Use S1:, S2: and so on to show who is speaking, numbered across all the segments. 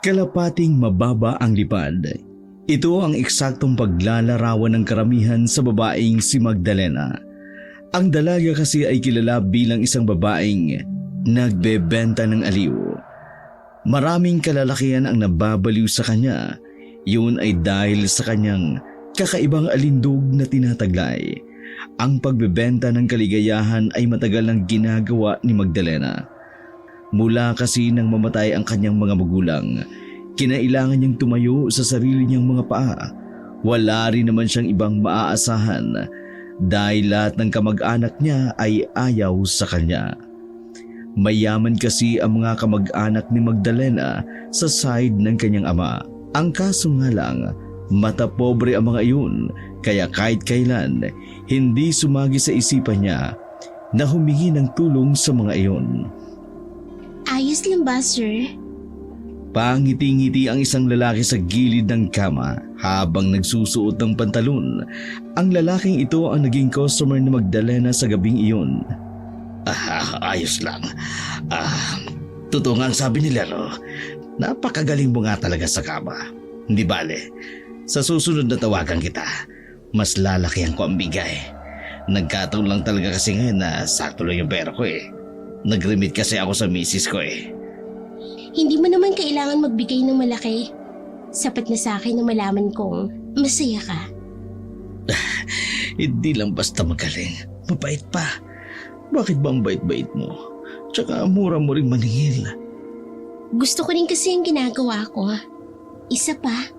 S1: Kalapating mababa ang lipad. Ito ang eksaktong paglalarawan ng karamihan sa babaeng si Magdalena. Ang dalaga kasi ay kilala bilang isang babaeng nagbebenta ng aliw. Maraming kalalakihan ang nababaliw sa kanya. Yun ay dahil sa kanyang kakaibang alindog na tinataglay. Ang pagbebenta ng kaligayahan ay matagal nang ginagawa ni Magdalena. Mula kasi nang mamatay ang kanyang mga magulang, kinailangan niyang tumayo sa sarili niyang mga paa. Wala rin naman siyang ibang maaasahan dahil lahat ng kamag-anak niya ay ayaw sa kanya. Mayaman kasi ang mga kamag-anak ni Magdalena sa side ng kanyang ama. Ang kaso nga lang, mata pobre ang mga iyon, kaya kahit kailan, hindi sumagi sa isipan niya na humingi ng tulong sa mga iyon.
S2: Ayos lang ba, sir?
S1: Pangiti-ngiti ang isang lalaki sa gilid ng kama habang nagsusuot ng pantalon. Ang lalaking ito ang naging customer ni Magdalena sa gabing iyon. Ayos lang. Totoo nga ang sabi nila, no? Napakagaling mo nga talaga sa kama. Hindi bale, sa susunod na tawagan kita, mas lalakihan ko ang bigay. Nagkataon lang talaga kasi ngayon na sakto lang yung pera ko eh. Nag-remit kasi ako sa misis ko eh.
S2: Hindi mo naman kailangan magbigay ng malaki. Sapat na sa akin na malaman kong masaya ka.
S1: Hindi lang basta magaling, mabait pa. Bakit ba ang bait-bait mo? Tsaka mura mo ring maningil.
S2: Gusto ko rin kasi ang ginagawa ko. Isa pa,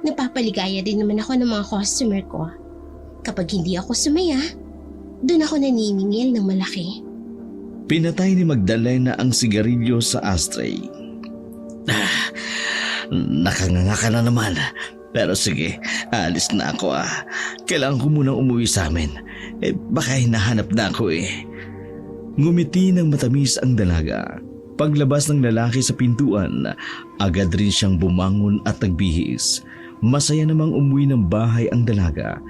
S2: napapaligaya din naman ako ng mga customer ko. Kapag hindi ako sumaya, doon ako naniningil ng malaki.
S1: Pinatay ni Magdalena ang sigarilyo sa ashtray. Nakanganga ka na naman. Pero sige, alis na ako . Kailangan ko munang umuwi sa amin. Baka hinahanap na ako eh. Ngumiti ng matamis ang dalaga. Paglabas ng lalaki sa pintuan, agad rin siyang bumangon at nagbihis. Masaya namang umuwi ng bahay ang dalaga.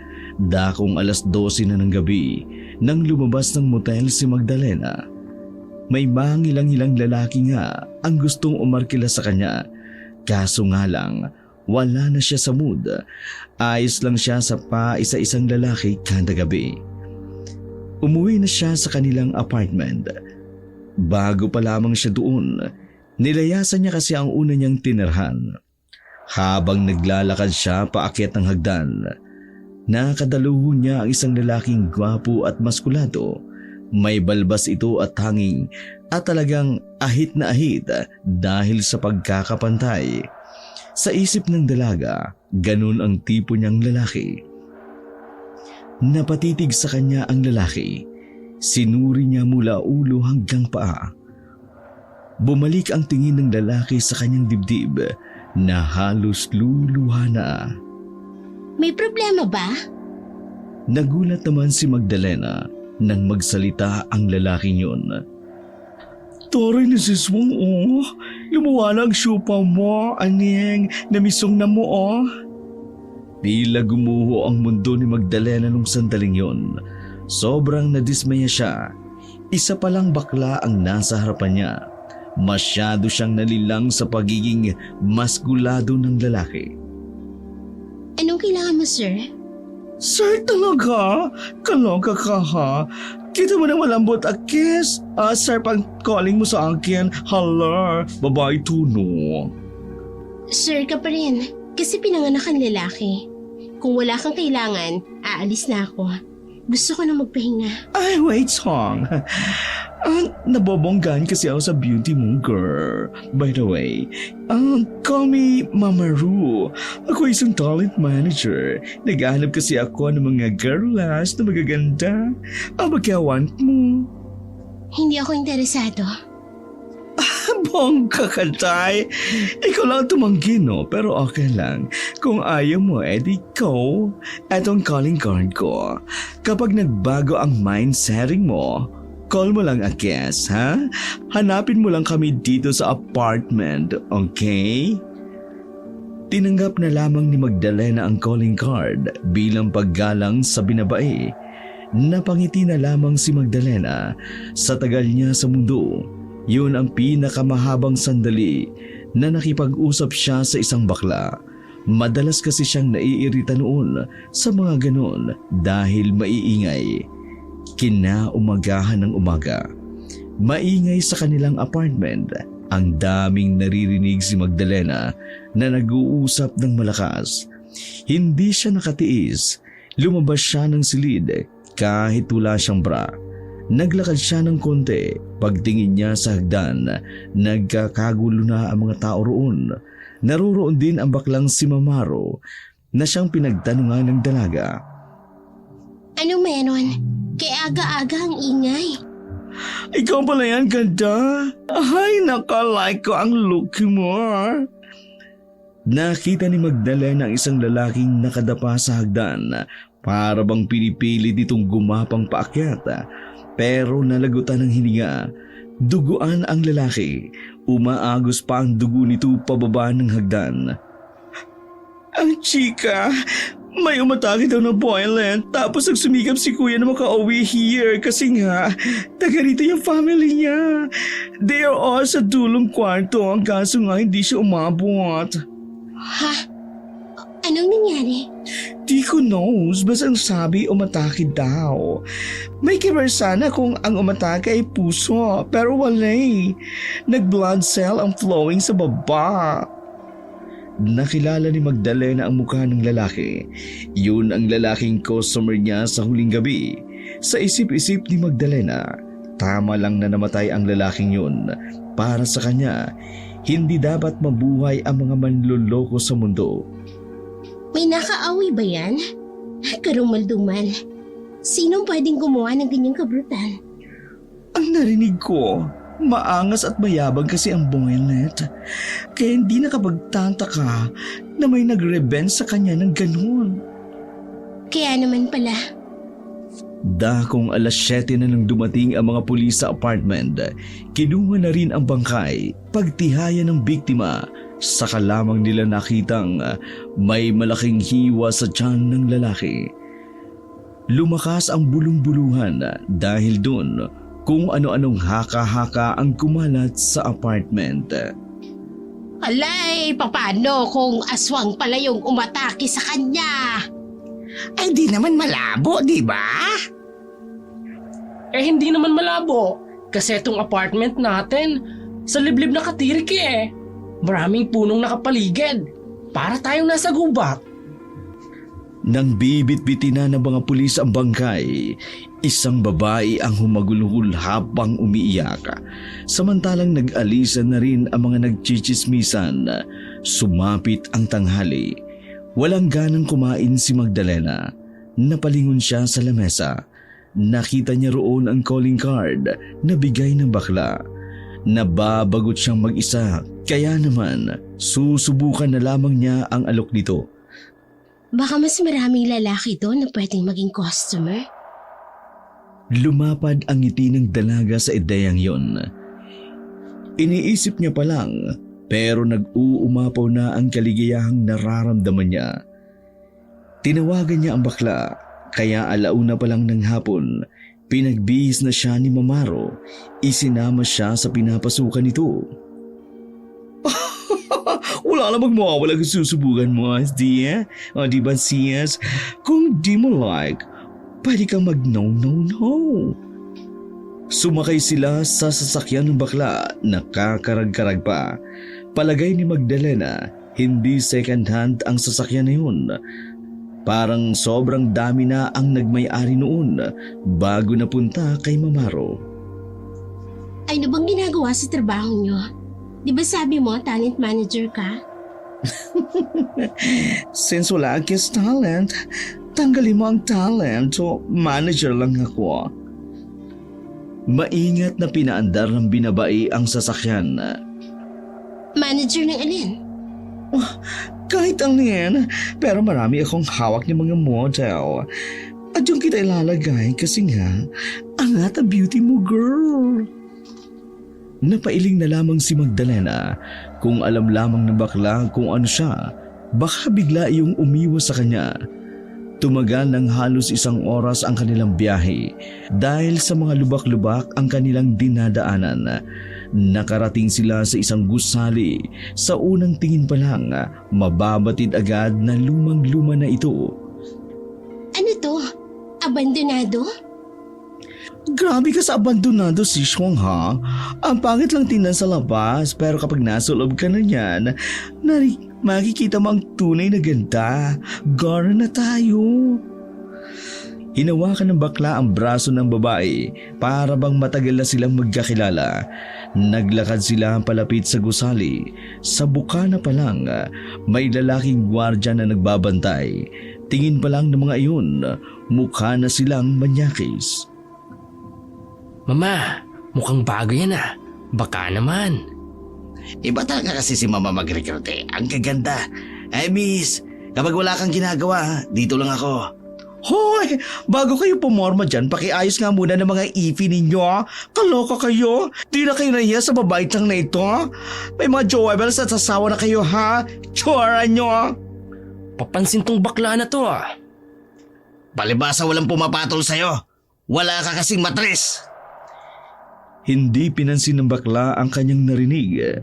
S1: Dakong 12:00 na ng gabi nang lumabas ng motel si Magdalena. May mangilang-ilang lalaki nga ang gustong umarkila sa kanya. Kaso nga lang, wala na siya sa mood. Ayos lang siya sa isa-isang lalaki kada gabi. Umuwi na siya sa kanilang apartment. Bago pa lamang siya doon, nilayasan niya kasi ang una niyang tinirhan. Habang naglalakad siya paakyat ng hagdan, nakadaluho niya ang isang lalaking gwapo at maskulado. May balbas ito at hanging at talagang ahit na ahit dahil sa pagkakapantay. Sa isip ng dalaga, ganun ang tipo niyang lalaki. Napatitig sa kanya ang lalaki. Sinuri niya mula ulo hanggang paa. Bumalik ang tingin ng lalaki sa kanyang dibdib na halos luluha na.
S2: May problema ba?
S1: Nagulat naman si Magdalena nang magsalita ang lalaking yun. Toray na sis mong lumawa ang syupa mo, aneng, namisong na mo Tila gumuho ang mundo ni Magdalena nung sandaling yon. Sobrang nadismaya siya. Isa palang bakla ang nasa harapan niya. Masyado siyang nalilang sa pagiging maskulado ng lalaki.
S2: Anong kailangan mo, sir?
S1: Sir talaga? Kaloka ka ha? Kita mo nang malambot a kiss? Sir, pang calling mo sa akin. Hala, babae tuno.
S2: Sir ka pa rin, kasi pinanganak kang lalaki. Kung wala kang kailangan, aalis na ako. Gusto ko na magpahinga.
S1: Ay, wait song. Nabobonggan kasi ako sa beauty mo, girl. By the way, call me Mama Ru. Ako isang talent manager. Naghahanap kasi ako ng mga girlas na magaganda. Magkawan mo.
S2: Hindi ako interesado.
S1: Bongga ka, Tay. Ikaw lang tumanggi, no? Pero okay lang. Kung ayaw mo, edi go. Etong calling card ko. Kapag nagbago ang mind setting mo, call mo lang a guest, ha? Hanapin mo lang kami dito sa apartment, okay? Tinanggap na lamang ni Magdalena ang calling card bilang paggalang sa binabae. Napangiti na lamang si Magdalena sa tagal niya sa mundo. Yun ang pinakamahabang sandali na nakipag-usap siya sa isang bakla. Madalas kasi siyang naiirita noon sa mga ganon dahil maiingay. Kinaumagahan ng umaga, maingay sa kanilang apartment. Ang daming naririnig si Magdalena na nag-uusap ng malakas. Hindi siya nakatiis. Lumabas siya ng silid kahit wala siyang bra. Naglakad siya ng konti. Pagtingin niya sa hagdan, nagkakagulo na ang mga tao roon. Naroroon din ang baklang si Mamaro na siyang pinagtanungan ng dalaga.
S2: Ano meron? Kaya aga-aga ang ingay.
S1: Ikaw pala yan, ganda. Ay, nakalike ko ang look mo. Nakita ni Magdalena ang isang lalaking nakadapa sa hagdan. Para bang pinipilit itong gumapang paakyat. Pero nalagutan ng hininga. Duguan ang lalaki. Umaagos pa ang dugo nito pababa ng hagdan. Ang chika, may umatake daw ng violent tapos nagsumikap si kuya na makauwi here kasi nga taga rito yung family niya. They are all sa dulong kwarto ang kaso nga hindi siya umabot.
S2: Ha? Anong nangyari?
S1: Di ko knows, basta ang sabi umatake daw. May kibar sana kung ang umatake ay puso pero wala eh. Nag-blood cell ang flowing sa baba. Nakilala ni Magdalena ang mukha ng lalaki. Yun ang lalaking customer niya sa huling gabi. Sa isip-isip ni Magdalena, tama lang na namatay ang lalaking yun. Para sa kanya, hindi dapat mabuhay ang mga manloloko sa mundo.
S2: May nakaaway ba yan? Karumalduman. Sinong pwedeng gumawa ng ganyang kabrutal?
S1: Ang narinig ko, maangas at mayabang kasi ang Boylet. Kaya hindi nakapagtataka na may nag-revenge sa kanya ng ganun.
S2: Kaya naman pala.
S1: Dakong 7:00 na nang dumating ang mga pulis sa apartment, kinuha na rin ang bangkay. Pagtihayan ng biktima, saka lamang nila nakitang may malaking hiwa sa tiyan ng lalaki. Lumakas ang bulong-buluhan dahil doon kung ano-anong haka-haka ang kumalat sa apartment.
S2: Alay, paano kung aswang pala yung umatake sa kanya?
S3: Ay di naman malabo, di ba?
S4: Eh hindi naman malabo kasi itong apartment natin sa liblib na katirik eh. Maraming punong nakapaligid. Para tayong nasa gubat.
S1: Nang bibit-bitin na ng mga pulis ang bangkay, isang babae ang humagulhul habang umiiyak. Samantalang nag-alisan na rin ang mga nagchichismisan. Sumapit ang tanghali. Walang ganang kumain si Magdalena. Napalingon siya sa lamesa. Nakita niya roon ang calling card na bigay ng bakla. Nababagot siyang mag-isa, kaya naman susubukan na lamang niya ang alok nito.
S2: Baka mas maraming lalaki doon na pwedeng maging customer.
S1: Lumapad ang ngiti ng dalaga sa ideyang yon. Iniisip niya pa lang, pero nag-uumapaw na ang kaligayahang nararamdaman niya. Tinawagan niya ang bakla, kaya 1:00 pa lang ng hapon, pinagbihis na siya ni Mamaro. Isinama siya sa pinapasukan nito. Wala namang mawawala kung susubukan mo, SD. O di ba, Sias? Kung di mo like, pwede kang mag-no. Sumakay sila sa sasakyan ng bakla, nakakarag-karag pa. Palagay ni Magdalena, hindi second hand ang sasakyan na yun. Parang sobrang dami na ang nagmay-ari noon bago napunta kay Mamaro.
S2: Ano bang ginagawa sa trabaho niyo? Di ba sabi mo talent manager ka?
S1: Since wala akong talent, tanggalin mo ang talent o manager lang ako. Maingat na pinaandar ng binabae ang sasakyan.
S2: Manager ng alin?
S1: Kahit alin, pero marami akong hawak ng mga model. At yung kita ilalagay kasi nga, angat ang beauty mo, girl. Napailing na lamang si Magdalena. Kung alam lamang ng bakla kung ano siya, baka bigla iyong umiwas sa kanya. Tumagal ng halos 1 oras ang kanilang biyahe dahil sa mga lubak-lubak ang kanilang dinadaanan. Nakarating sila sa isang gusali. Sa unang tingin pa lang, mababatid agad na lumang-luma na ito.
S2: Ano to? Abandonado?
S1: Grabe ka sa abandonado, si Shuang, ha? Ang pangit lang tingnan sa labas, pero kapag nasa loob ka na niyan, makikita mo ang tunay na ganda. Gara na tayo. Hinawakan ng bakla ang braso ng babae para bang matagal na silang magkakilala. Naglakad sila palapit sa gusali. Sa bukana pa lang, may lalaking gwardya na nagbabantay. Tingin pa lang ng mga iyon, mukha na silang manyakis.
S4: Mama, mukhang bago yan ah. Baka naman.
S3: Iba talaga kasi si Mama mag-recruit eh. Ang gaganda. Ay miss, kapag wala kang ginagawa, dito lang ako.
S1: Hoy! Bago kayo pumorma dyan, pakiayos nga muna ng mga ifi ninyo. Kaloka kayo? Di na kayo nahiya sa babaitang na ito? May mga jowables at sasawa na kayo, ha? Tsura nyo!
S4: Papansin tong bakla na to ah.
S3: Palibasa walang pumapatol sa'yo. Wala ka kasing matres.
S1: Hindi pinansin ng bakla ang kanyang narinig.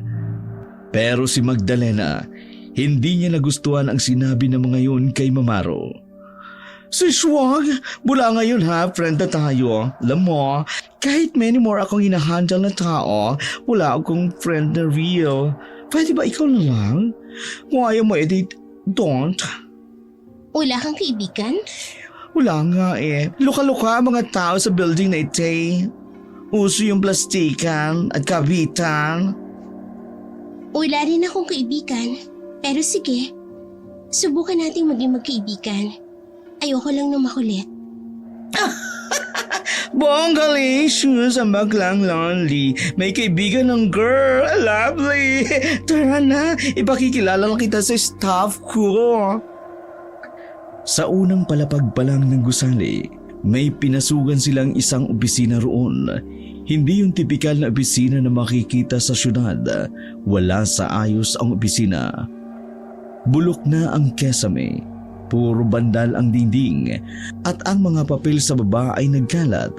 S1: Pero si Magdalena, hindi niya nagustuhan ang sinabi ng mga yun kay Mamaro. Si Shuang, mula ngayon ha, friend na tayo. Alam mo, kahit many more akong hinahandle na tao, wala akong friend na real. Pwede ba ikaw na lang? Kung ayaw mo, edit, don't.
S2: Wala kang kaibigan?
S1: Wala nga eh. Luka-luka ang mga tao sa building na ito eh. Uso yung plastikan at kabitan.
S2: Wala rin akong kaibigan. Pero sige, subukan nating maging magkaibigan. Ayoko lang na makulit.
S1: Bongalicious ang baklang lonely. May kaibigan ng girl. Lovely. Tara na, ipakikilala lang kita sa staff ko. Sa unang palapag pa lang ng gusali, may pinasugan silang isang opisina roon. Hindi yung tipikal na opisina na makikita sa syudad. Wala sa ayos ang opisina. Bulok na ang kesame. Puro bandal ang dingding at ang mga papel sa baba ay nagkalat.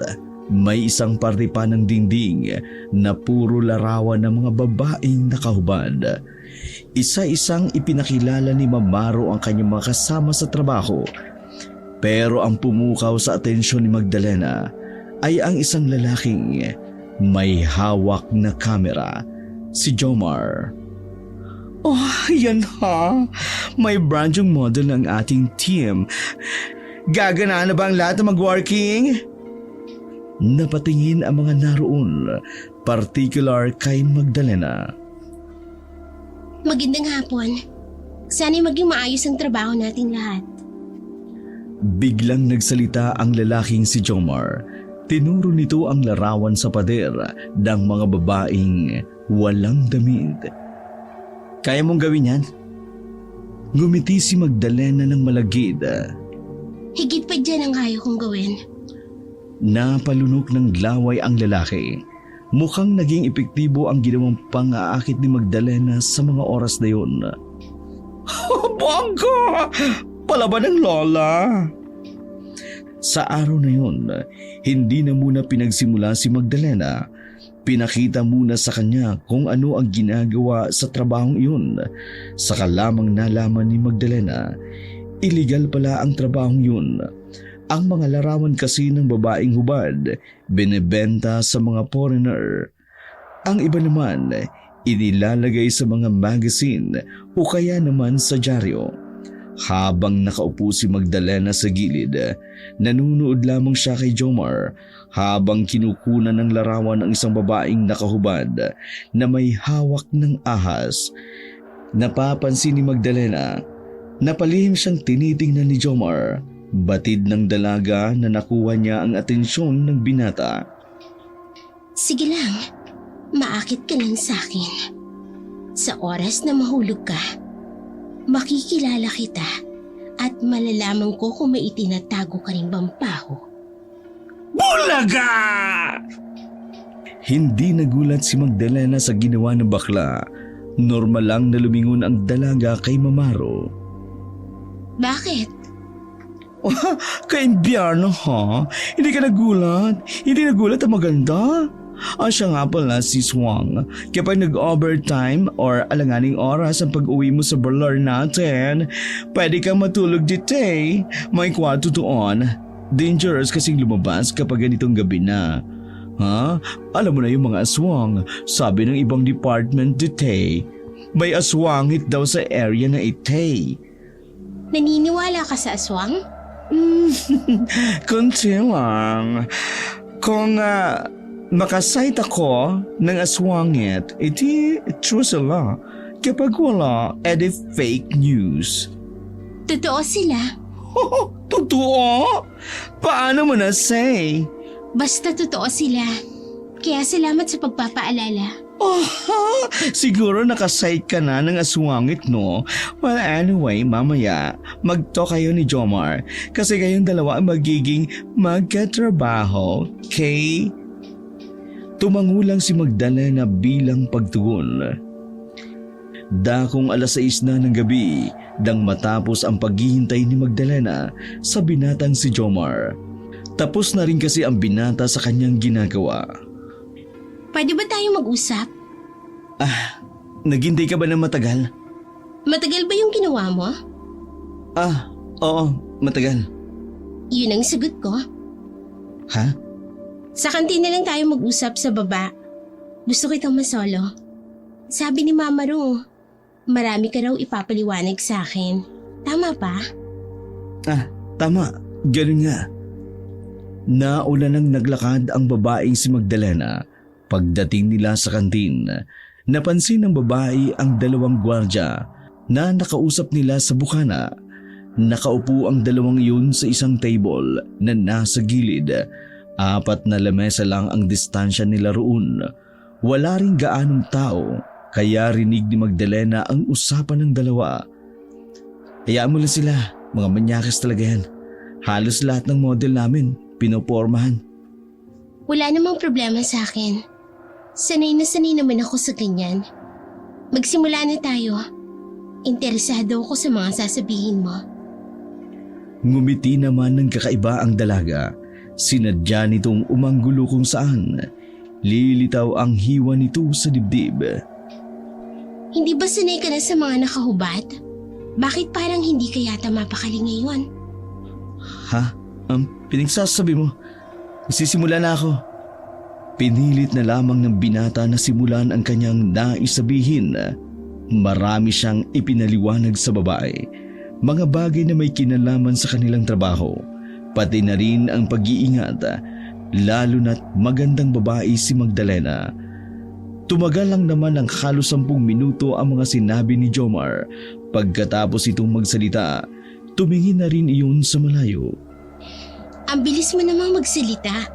S1: May isang parte pa ng dingding na puro larawan ng mga babaeng nakahubad. Isa-isang ipinakilala ni Mamaro ang kanyang mga kasama sa trabaho. Pero ang pumukaw sa atensyon ni Magdalena ay ang isang lalaking may hawak na kamera, si Jomar. Oh, yan ha. May brand yung model ng ating team. Gaganaan na ba ang lahat na mag-working? Napatingin ang mga naroon, particular kay Magdalena.
S2: Magandang hapon. Sana'y maging maayos ang trabaho nating lahat.
S1: Biglang nagsalita ang lalaking si Jomar. Tinuro nito ang larawan sa pader ng mga babaeng walang damit. Kaya mong gawin yan? Ngumiti si Magdalena ng malagid.
S2: Higit pa dyan ang kaya kong gawin.
S1: Napalunok ng laway ang lalaki. Mukhang naging epektibo ang ginawang pang-aakit ni Magdalena sa mga oras na yun. Bongga! Palaban ng lola! Sa araw na yun, hindi na muna pinagsimula si Magdalena. Pinakita muna sa kanya kung ano ang ginagawa sa trabahong iyon. Saka lamang nalaman ni Magdalena, illegal pala ang trabahong yun. Ang mga larawan kasi ng babaeng hubad, binebenta sa mga foreigner. Ang iba naman, inilalagay sa mga magazine o kaya naman sa dyaryo. Habang nakaupo si Magdalena sa gilid, nanunood lamang siya kay Jomar habang kinukunan ng larawan ng isang babaeng nakahubad na may hawak ng ahas. Napapansin ni Magdalena na palihim siyang tinitingnan ni Jomar, batid ng dalaga na nakuha niya ang atensyon ng binata.
S2: Sige lang, maakit ka lang sa akin. Sa oras na mahulog ka, makikilala kita at malalaman ko kung may itinatago ka rin bang paho.
S1: Bulaga! Hindi nagulat si Magdalena sa ginawa ng bakla. Normal lang na lumingon ang dalaga kay Mamaro.
S2: Bakit?
S1: Kaimbiyarno ha? Hindi ka nagulat? Hindi nagulat ang maganda? Siya nga pala si Swang. Kapag nag-overtime or alanganing oras ang pag-uwi mo sa parlor natin, pwede kang matulog dito eh. May kwarto doon. Dangerous kasing lumabas kapag ganitong gabi na. Ha? Alam mo na yung mga aswang. Sabi ng ibang department dito eh. May aswangit daw sa area na ite.
S2: Naniniwala ka sa aswang?
S1: Kunti lang. Kung makasight ako ng aswangit, iti true sila. Kapag wala, edi fake news.
S2: Totoo sila.
S1: Totoo? Paano mo na say?
S2: Basta totoo sila. Kaya salamat sa pagpapaalala.
S1: Siguro nakasight ka na ng aswangit, no? Well, anyway, mamaya, mag-talk kayo ni Jomar kasi kayong dalawa ang magiging magkatrabaho, okay? Tumangulang si Magdalena bilang pagtugon. Dakong 6:00 na ng gabi nang matapos ang paghihintay ni Magdalena sa binatang si Jomar. Tapos na rin kasi ang binata sa kanyang ginagawa.
S2: Pwede ba tayo mag-usap?
S1: Naghintay ka ba ng matagal?
S2: Matagal ba yung ginawa mo?
S1: Oo, matagal.
S2: Yun ang sagot ko.
S1: Ha?
S2: Sa kantina lang tayo mag-usap sa baba. Gusto kitang masolo. Sabi ni Mama Ro, marami ka raw ipapaliwanag sa akin. Tama ba?
S1: Tama. Ganun nga. Nauna nang naglakad ang babaeng si Magdalena. Pagdating nila sa kantin, napansin ng babae ang 2 gwardya na nakausap nila sa bukana. Nakaupo ang 2 yun sa isang table na nasa gilid. 4 na lamesa lang ang distansya nila roon. Wala ring gaanong tao, kaya rinig ni Magdalena ang usapan ng 2. Hayaan mo lang sila, mga manyakis talaga yan. Halos lahat ng model namin, pinopormahan.
S2: Wala namang problema sa akin. Sanay naman ako sa ganyan. Magsimula na tayo. Interesado ako sa mga sasabihin mo.
S1: Ngumiti naman ng kakaiba ang dalaga. Sinadya nitong umanggulo kung saan. Lilitaw ang hiwa nito sa dibdib.
S2: Hindi ba sanay ka na sa mga nakahubad? Bakit parang hindi ka yata mapakali ngayon?
S1: Ha? Pinagsasabi mo? Sisimula na ako. Pinilit na lamang ng binata na simulan ang kanyang nais sabihin. Marami siyang ipinaliwanag sa babae. Mga bagay na may kinalaman sa kanilang trabaho. Pati na rin ang pag-iingat. Lalo na't magandang babae si Magdalena. Tumagal lang naman ng halos 10 minuto ang mga sinabi ni Jomar. Pagkatapos itong magsalita, tumingin na rin iyon sa malayo.
S2: Ang bilis mo namang magsalita.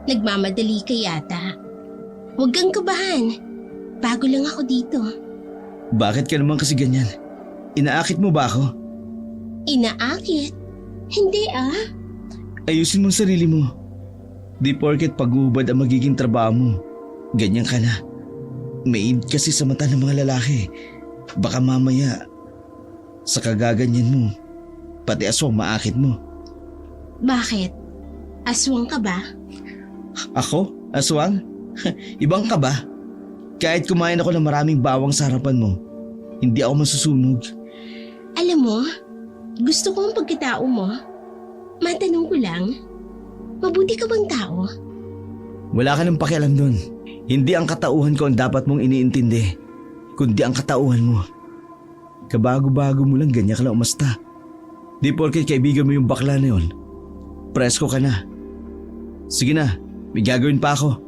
S2: Nagmamadali ka yata. Huwag kang kabahan. Bago lang ako dito.
S1: Bakit ka naman kasi ganyan? Inaakit mo ba ako?
S2: Inaakit? Hindi
S1: Ayusin mo ang sarili mo. Di porket pag-ubad ang magiging trabaho mo. Ganyan ka na. Maid kasi sa mata ng mga lalaki. Baka mamaya, sa kagaganyan mo, pati aswang maakit mo.
S2: Bakit? Aswang ka ba?
S1: Ako? Aswang? Ibang ka ba? Kahit kumain ako ng maraming bawang sa harapan mo, hindi ako masusunog.
S2: Alam mo, gusto ko ang pagkatao mo. Matanong ko lang, mabuti ka bang tao?
S1: Wala ka ng pakialam doon. Hindi ang katauhan ko ang dapat mong iniintindi, kundi ang katauhan mo. Kabago-bago mo lang ganyan ka lang umasta. Di porket kaibigan mo yung bakla na yun, presko ka na. Sige na, may gagawin pa ako.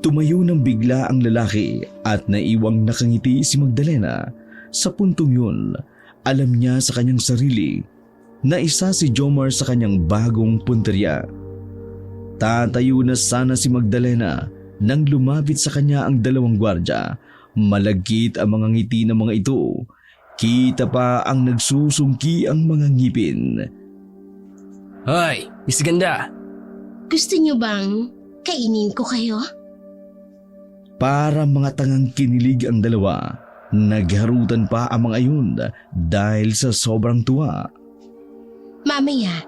S1: Tumayo ng bigla ang lalaki at naiwang nakangiti si Magdalena. Sa puntong yun, alam niya sa kanyang sarili na isa si Jomar sa kanyang bagong punteriya. Tatayo na sana si Magdalena nang lumapit sa kanya ang 2 gwardya. Malagkit ang mga ngiti ng mga ito. Kita pa ang nagsusungki ang mga ngipin.
S4: Hoy, Miss Ganda!
S2: Gusto niyo bang kainin ko kayo?
S1: Para mga tangang kinilig ang 2. Nagharutan pa ang mga yun dahil sa sobrang tuwa.
S2: Mamaya,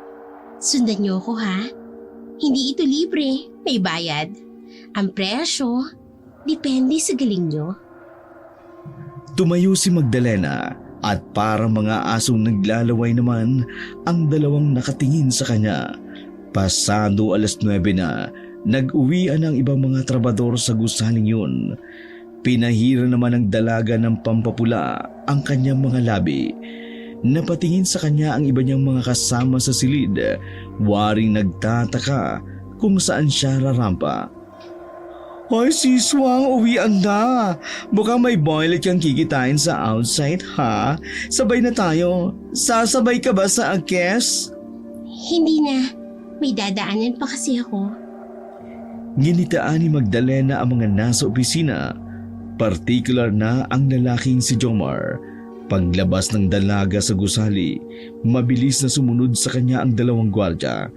S2: sundan niyo ako ha. Hindi ito libre, may bayad. Ang presyo, depende sa galing nyo.
S1: Tumayo si Magdalena at parang mga asong naglalaway naman ang dalawang nakatingin sa kanya. Pasado 9:00 na, nag-uwian ang ibang mga trabador sa gusaling yun. Pinahira naman ng dalaga ng pampapula ang kanyang mga labi. Napatingin sa kanya ang iba niyang mga kasama sa silid, waring nagtataka kung saan siya rarampa. Hoy siswang, uwian na. Mukhang may boylet kang kikitain sa outside ha. Sabay na tayo. Sasabay ka ba sa akes?
S2: Hindi na. May dadaanan pa kasi ako.
S1: Ginitaan ni Magdalena ang mga nasa opisina, partikular na ang lalaking si Jomar. Paglabas ng dalaga sa gusali, mabilis na sumunod sa kanya ang dalawang gwardya.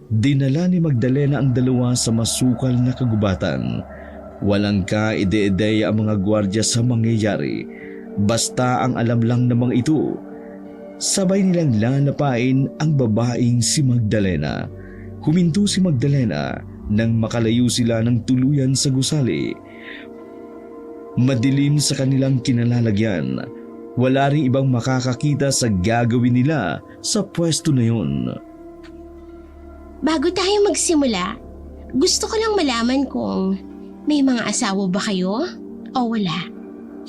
S1: Dinala ni Magdalena ang dalawa sa masukal na kagubatan. Walang kaide-ideya ang mga gwardya sa mangyayari. Basta ang alam lang namang ito, sabay nilang lalapain ang babaeng si Magdalena. Huminto si Magdalena nang makalayo sila ng tuluyan sa gusali. Madilim sa kanilang kinalalagyan. Wala ring ibang makakakita sa gagawin nila sa pwesto na yun.
S2: Bago tayo magsimula, gusto ko lang malaman kung may mga asawa ba kayo o wala.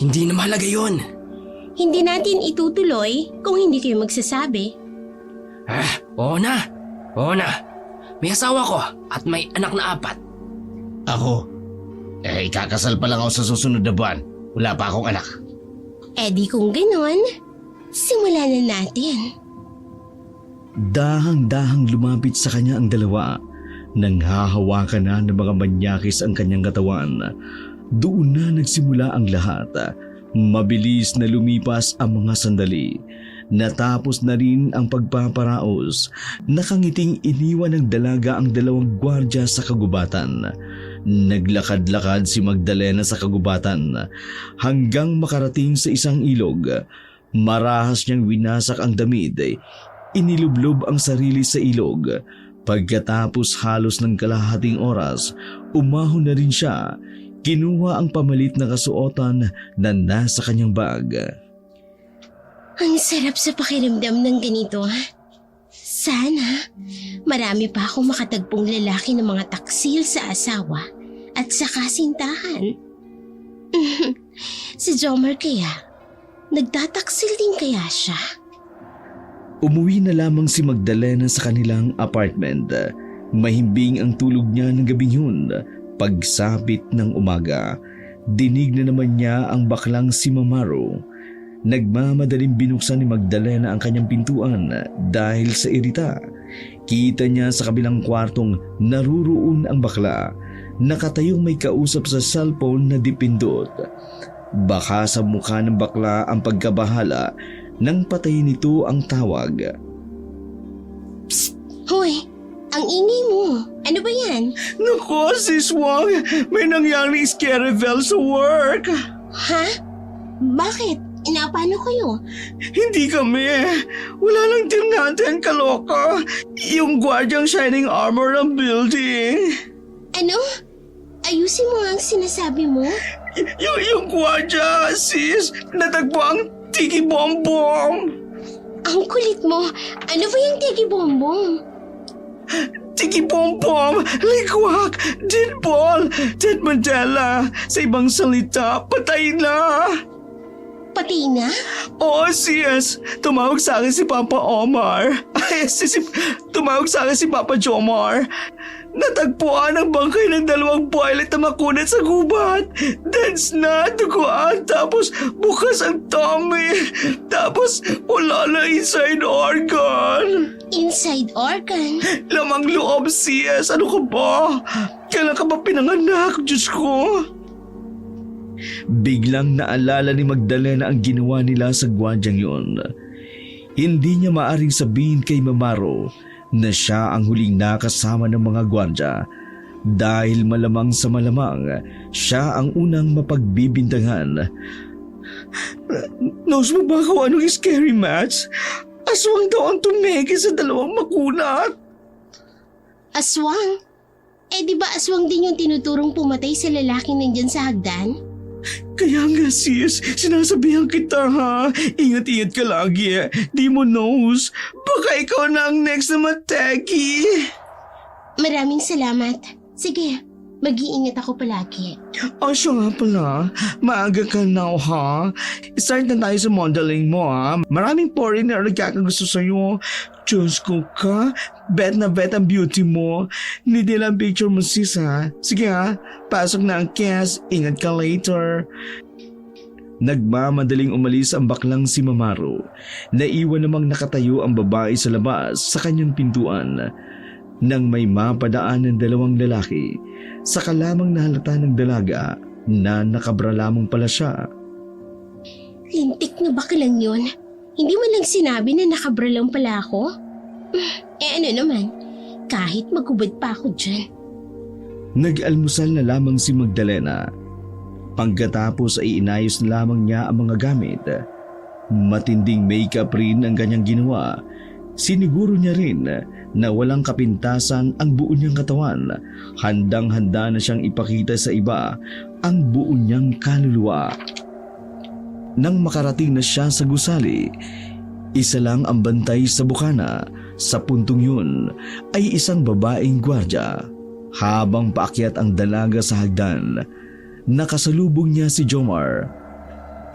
S4: Hindi na mahalaga yun.
S2: Hindi natin itutuloy kung hindi kayo magsasabi.
S4: Oo na. Oo na. May asawa ko at may anak na 4.
S3: Ako? Ikakasal pa lang ako sa susunod na buwan. Wala pa akong anak.
S2: Eh di kung ganon, simulan na natin.
S1: Dahang-dahang lumapit sa kanya ang dalawa. Nang hahawakan na ng mga manyakis ang kanyang katawan. Doon na nagsimula ang lahat. Mabilis na lumipas ang mga sandali. Natapos na rin ang pagpaparaos. Nakangiting iniwan ng dalaga ang dalawang gwardya sa kagubatan. Naglakad-lakad si Magdalena sa kagubatan hanggang makarating sa isang ilog. Marahas niyang winasak ang damit. Inilublob ang sarili sa ilog. Pagkatapos halos ng kalahating oras, umahon na rin siya. Kinuha ang pamalit na kasuotan na nasa kanyang bag.
S2: Ang sarap sa pakiramdam ng ganito. Sana marami pa akong makatagpong lalaki ng mga taksil sa asawa at sa kasintahan. Si Jomar kaya, nagtataksil din kaya siya?
S1: Umuwi na lamang si Magdalena sa kanilang apartment. Mahimbing ang tulog niya ng gabing yun. Pagsapit ng umaga, dinig na naman niya ang baklang si Mamaro. Nagmamadaling binuksan ni Magdalena ang kanyang pintuan dahil sa irita. Kita niya sa kabilang kwartong naruroon ang bakla. Nakatayong may kausap sa cellphone na dipindot. Baka sa mukha ng bakla ang pagkabahala nang patayin nito ang tawag.
S2: Psst! Hoy! Ang ingay mo! Ano ba yan?
S1: Naku, sis Wong! May nangyaring scary bell sa work!
S2: Ha? Bakit? Paano kayo?
S1: Hindi kami. Wala lang din natin kaloka. Yung gwardyang shining armor ng building.
S2: Ano? Ayusin mo nga ang sinasabi mo?
S1: Yung gwardya, sis. Natagpo ang tiki bombom.
S2: Ang kulit mo. Ano ba yung tiki bombong?
S1: Tiki bombom, likwak, dead ball, dead Mandela. Sa ibang salita, patay na.
S2: Patay na?
S1: Oo, sis. Tumawag sa akin si Papa Omar. Tumawag sa akin si Papa Jomar. Natagpuan ang bangkay ng dalawang boylet na makunat sa gubat. Dense na, duguan, tapos bukas ang tummy. Tapos wala na inside organ.
S2: Inside organ?
S1: Lamang loob, sis. Ano ka ba? Kailan ka ba pinanganak, Diyos ko? Biglang naalala ni Magdalena ang ginawa nila sa gwardyang yun. Hindi niya maaring sabihin kay Mamaro na siya ang huling nakasama ng mga gwardya dahil malamang sa malamang siya ang unang mapagbibintangan. Knows mo ba kung anong scary match? Aswang daw ang tumegi sa dalawang makunat.
S2: Aswang? di ba aswang din yung tinuturong pumatay sa lalaking nandyan sa hagdan?
S1: Kaya nga sis, sinasabihan kita ha. Ingat-ingat ka lagi. Di mo knows. Baka ikaw na ang next na mateki.
S2: Maraming salamat. Sige, mag-iingat ako palagi.
S1: Siya nga pala. Maaga ka na ha. Start na tayo sa modeling mo ha. Maraming foreigner na kakagusto sa'yo. Diyos ko ka. Bet na bet ang beauty mo. Hindi lang picture mo sis ha. Sige ha. Pasok na ang cast. Ingat ka later. Nagmamadaling umalis ang baklang si Mamaro. Naiwan namang nakatayo ang babae sa labas sa kanyang pintuan. Nang may mapadaan ng dalawang lalaki, saka lamang nahalata ng dalaga na nakabra lamang pala siya.
S2: Lintik na baklang yun. Hindi mo lang sinabi na nakabra lang pala ako? Ano naman, kahit magubad pa ako dyan.
S1: Nag-almusal na lamang si Magdalena. Pagkatapos ay inayos na lamang niya ang mga gamit. Matinding makeup rin ang kanyang ginawa. Siniguro niya rin na walang kapintasan ang buo niyang katawan. Handang-handa na siyang ipakita sa iba ang buo niyang kaluluwa. Nang makarating na siya sa gusali, isa lang ang bantay sa bukana. Sa puntong yun ay isang babaeng gwardya. Habang paakyat ang dalaga sa hagdan, nakasalubong niya si Jomar.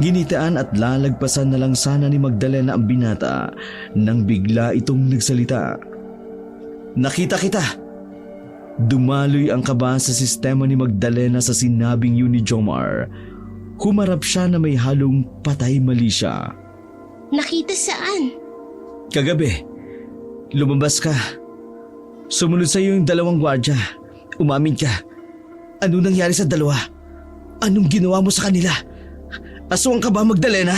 S1: Ginitaan at lalagpasan na lang sana ni Magdalena ang binata nang bigla itong nagsalita. Nakita kita! Dumaloy ang kaba sa sistema ni Magdalena sa sinabing yun ni Jomar. Humarap siya na may halong patay mali siya.
S2: Nakita saan?
S1: Kagabi, lumabas ka. Sumunod sa iyo yung dalawang gwardya. Umamin ka. Ano nangyari sa dalawa? Anong ginawa mo sa kanila? Aswang ka ba, Magdalena?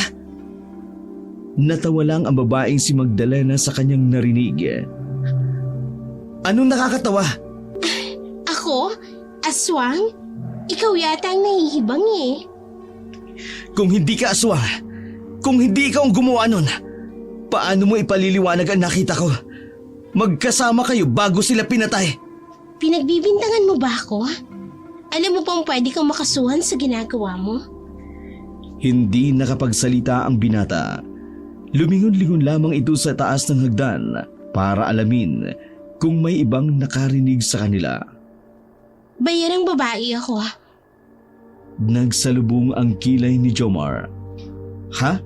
S1: Natawa lang ang babaeng si Magdalena sa kanyang narinig. Anong nakakatawa?
S2: Ako? Aswang? Ikaw yata ang nahihibang eh.
S1: Kung hindi ka aswang, kung hindi ikaw ang gumawa nun, paano mo ipaliliwanag ang nakita ko? Magkasama kayo bago sila pinatay.
S2: Pinagbibintangan mo ba ako? Alam mo bang pwede kang makasuhan sa ginagawa mo?
S1: Hindi nakapagsalita ang binata. Lumingon-lingon lamang ito sa taas ng hagdan para alamin kung may ibang nakarinig sa kanila.
S2: Bayarang babae ako.
S1: Nagsalubong ang kilay ni Jomar. Ha?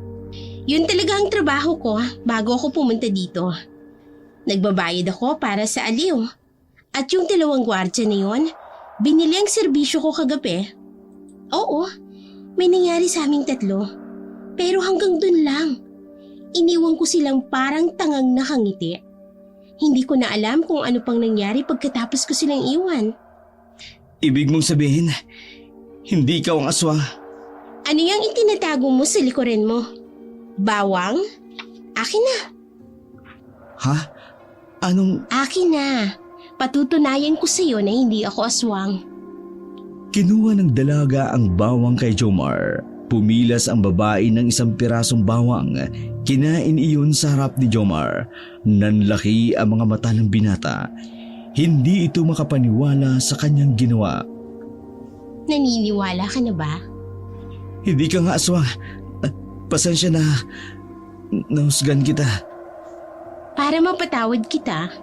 S2: Yun talaga ang trabaho ko bago ako pumunta dito. Nagbabayad ako para sa aliw. At yung dalawang gwardya na yun, binili ang serbisyo ko kagabi. Oo, may nangyari sa aming tatlo. Pero hanggang dun lang. Iniwan ko silang parang tangang nakangiti. Hindi ko na alam kung ano pang nangyari pagkatapos ko silang iwan.
S1: Ibig mong sabihin, hindi ikaw ang aswang?
S2: Ano yung itinatago mo sa likuran mo? Bawang? Akin na.
S1: Ha? Anong...
S2: Akin na. Patutunayan ko sa iyo na hindi ako aswang.
S1: Kinuha ng dalaga ang bawang kay Jomar. Pumilas ang babae ng isang pirasong bawang. Kinain iyon sa harap ni Jomar. Nanlaki ang mga mata ng binata. Hindi ito makapaniwala sa kanyang ginawa.
S2: Naniniwala ka na ba?
S1: Hindi ka nga aswang. Pasensya na. Nahusgan kita.
S2: Para mapatawad kita,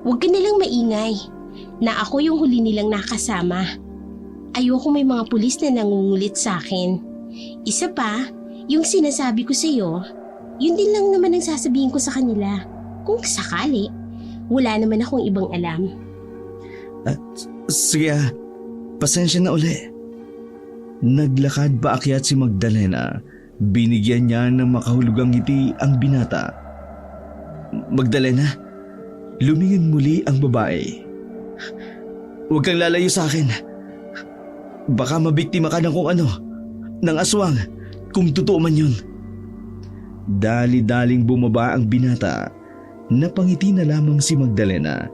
S2: huwag ka nalang maingay na ako yung huli nilang nakasama. Ayoko may mga pulis na nangungulit sa akin. Isa pa, yung sinasabi ko sa iyo, yun din lang naman ang sasabihin ko sa kanila. Kung sakali, wala naman akong ibang alam.
S1: Sige, pasensya na uli. Naglakad paakyat si Magdalena. Binigyan niya ng makahulugang ngiti ang binata. Magdalena, lumingon muli ang babae. Huwag kang lalayo sa akin. Baka mabiktima ka ng kung ano, ng aswang, kung totoo man yun. Dali-daling bumaba ang binata. Napangiti na lamang si Magdalena.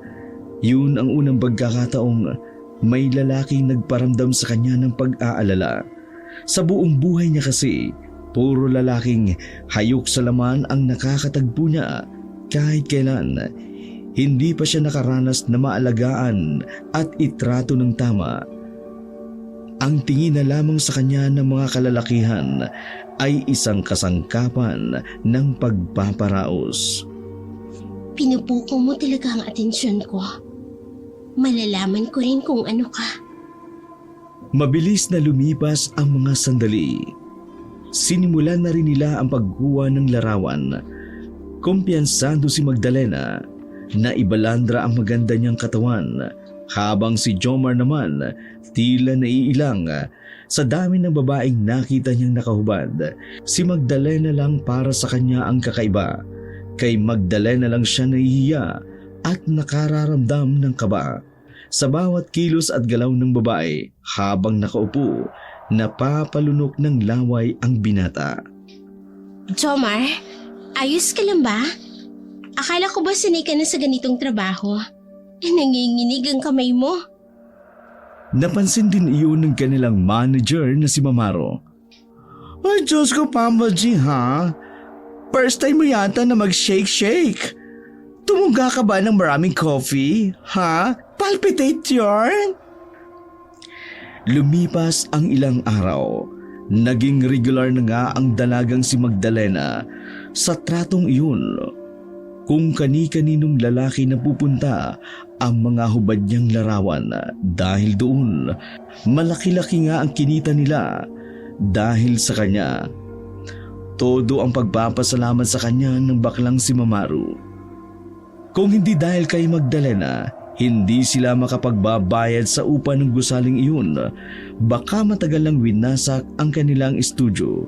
S1: Yun ang unang pagkakataong may lalaking nagparamdam sa kanya ng pag-aalala. Sa buong buhay niya kasi, puro lalaking hayok sa laman ang nakakatagpo niya kahit kailan. Hindi pa siya nakaranas na maalagaan at itrato ng tama. Ang tingin na lamang sa kanya ng mga kalalakihan ay isang kasangkapan ng pagpaparaos.
S2: Pinupuko mo talaga ang atensyon ko. Malalaman ko rin kung ano ka.
S1: Mabilis na lumipas ang mga sandali. Sinimulan na rin nila ang pagkuha ng larawan. Kumpiyansado si Magdalena na ibalandra ang maganda niyang katawan, habang si Jomar naman tila naiilang sa dami ng babaeng nakita niyang nakahubad. Si Magdalena lang para sa kanya ang kakaiba. Kay Magdalena lang siya nahihiya at nakararamdam ng kaba sa bawat kilos at galaw ng babae habang nakaupo, napapalunok ng laway ang binata.
S2: Jomar, ayos ka lang ba? Akala ko ba sanay ka na sa ganitong trabaho? Nanginginig ang kamay mo.
S1: Napansin din iyon ng kanilang manager na si Mamaro. Ay, Diyos ko, Pamba G, ha? First time mo yata na mag-shake-shake. Tumuga ka ba ng maraming coffee? Ha? Palpitate yarn? Lumipas ang ilang araw. Naging regular na nga ang dalagang si Magdalena sa tratong iyon. Kung kani-kaninong lalaki na pupunta ang mga hubad niyang larawan dahil doon, malaki-laki nga ang kinita nila dahil sa kanya. Todo ang pagpapasalamat sa kanya ng baklang si Mamaru. Kung hindi dahil kay Magdalena, hindi sila makapagbabayad sa upa ng gusaling iyon. Baka matagal lang winasak ang kanilang estudyo.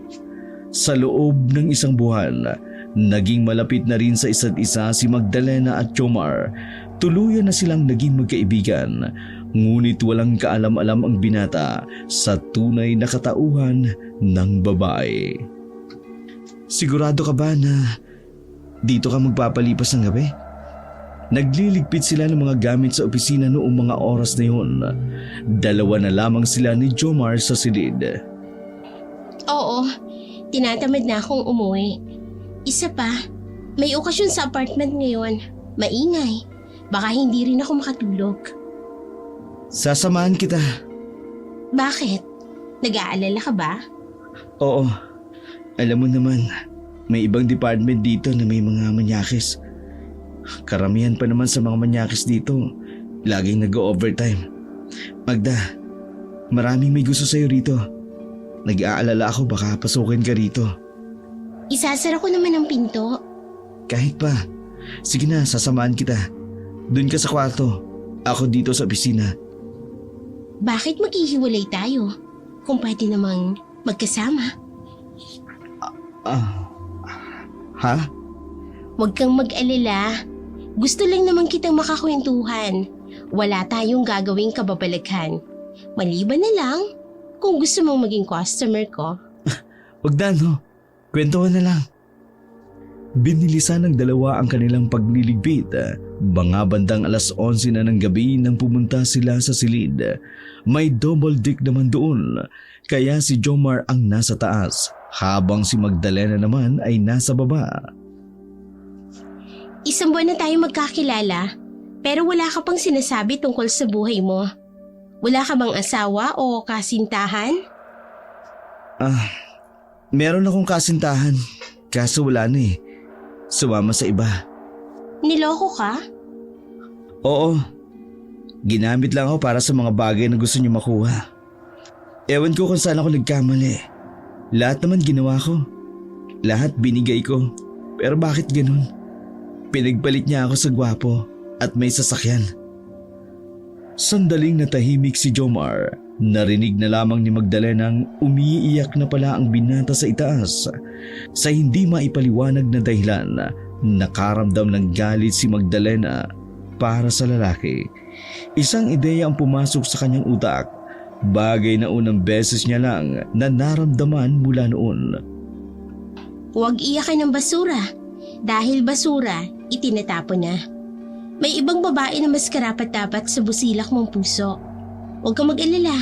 S1: Sa loob ng isang buwan, naging malapit na rin sa isa't isa si Magdalena at Jomar. Tuluyan na silang naging magkaibigan. Ngunit walang kaalam-alam ang binata sa tunay na katauhan ng babae. Sigurado ka ba na dito ka magpapalipas ng gabi? Nagliligpit sila ng mga gamit sa opisina noong mga oras na yun. Dalawa na lamang sila ni Jomar sa silid.
S2: Oo, tinatamad na akong umuwi. Isa pa, may okasyon sa apartment ngayon. Maingay. Baka hindi rin ako makatulog.
S1: Sasamahan kita.
S2: Bakit? Nag-aalala ka ba?
S1: Oo. Alam mo naman, may ibang department dito na may mga manyakis. Karamihan pa naman sa mga manyakis dito, laging nag-overtime. Magda, maraming may gusto sa'yo rito. Nag-aalala ako baka pasukin ka rito.
S2: Isasara ko naman ang pinto.
S1: Kahit pa. Sige na, sasamahan kita. Doon ka sa kwarto. Ako dito sa opisina.
S2: Bakit maghihiwalay tayo? Kung pwede namang magkasama.
S1: Ha?
S2: Huwag kang mag-alala. Gusto lang naman kitang makakwentuhan. Wala tayong gagawing kababalaghan. Maliban na lang kung gusto mong maging customer ko.
S1: Wag na, no? Kwentuhan na lang. Binilisan ng dalawa ang kanilang pagliligpit. Mga bandang 11:00 na ng gabi nang pumunta sila sa silid. May double deck naman doon, kaya si Jomar ang nasa taas, habang si Magdalena naman ay nasa baba.
S2: Isang buwan na tayo magkakilala, pero wala ka pang sinasabi tungkol sa buhay mo. Wala ka bang asawa o kasintahan?
S1: Meron akong kasintahan, kaso wala na eh. Sumama sa iba.
S2: Niloko ka?
S1: Oo. Ginamit lang ako para sa mga bagay na gusto niyo makuha. Ewan ko kung saan ako nagkamali. Lahat naman ginawa ko. Lahat binigay ko. Pero bakit ganun? Pinagpalit niya ako sa gwapo at may sasakyan. Sandaling natahimik si Jomar. Narinig na lamang ni Magdalenang umiiyak na pala ang binata sa itaas. Sa hindi maipaliwanag na dahilan, nakaramdam ng galit si Magdalena para sa lalaki. Isang ideya ang pumasok sa kanyang utak. Bagay na unang beses niya lang na naramdaman mula noon.
S2: Huwag iyakan ng basura. Dahil basura, itinatapon na. May ibang babae na mas karapat-dapat sa busilak mong puso. Huwag kang mag-alala.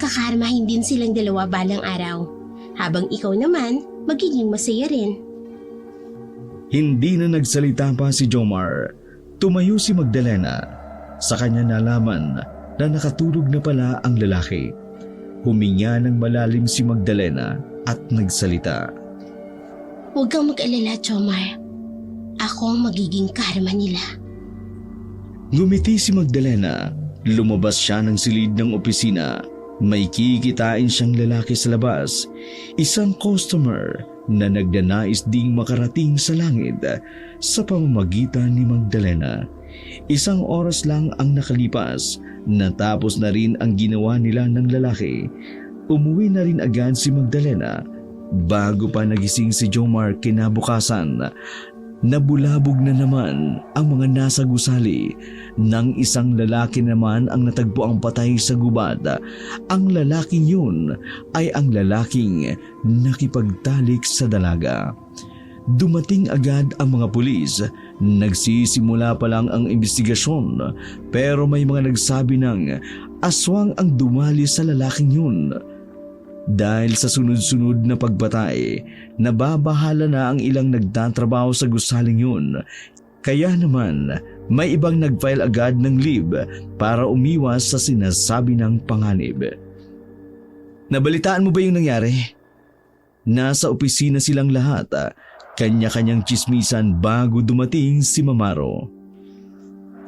S2: Kakarmahin din silang dalawa balang araw. Habang ikaw naman, magiging masaya rin.
S1: Hindi na nagsalita pa si Jomar. Tumayo si Magdalena. Sa kanya nalaman na nakatulog na pala ang lalaki. Huminga ng malalim si Magdalena at nagsalita.
S2: Huwag kang mag-alala, Jomar. Ako ang magiging karma nila.
S1: Ngumiti si Magdalena. Lumabas siya ng silid ng opisina. May kikitain siyang lalaki sa labas. Isang customer na nagdanais ding makarating sa langit sa pamamagitan ni Magdalena. Isang oras lang ang nakalipas. Natapos na rin ang ginawa nila ng lalaki. Umuwi na rin agad si Magdalena. Bago pa nagising si Jomar kinabukasan, nabulabog na naman ang mga nasa gusali. Nang isang lalaki naman ang natagpo ang patay sa gubad. Ang lalaking yun ay ang lalaking nakipagtalik sa dalaga. Dumating agad ang mga pulis. Nagsisimula pa lang ang investigasyon, pero may mga nagsabi ng aswang ang dumali sa lalaking yun. Dahil sa sunod-sunod na pagbatay, nababahala na ang ilang nagtatrabaho sa gusaling yun. Kaya naman, may ibang nag-file agad ng leave para umiwas sa sinasabi ng panganib. Nabalitaan mo ba yung nangyari? Nasa opisina silang lahat, kanya-kanyang tsismisan bago dumating si Mamaro.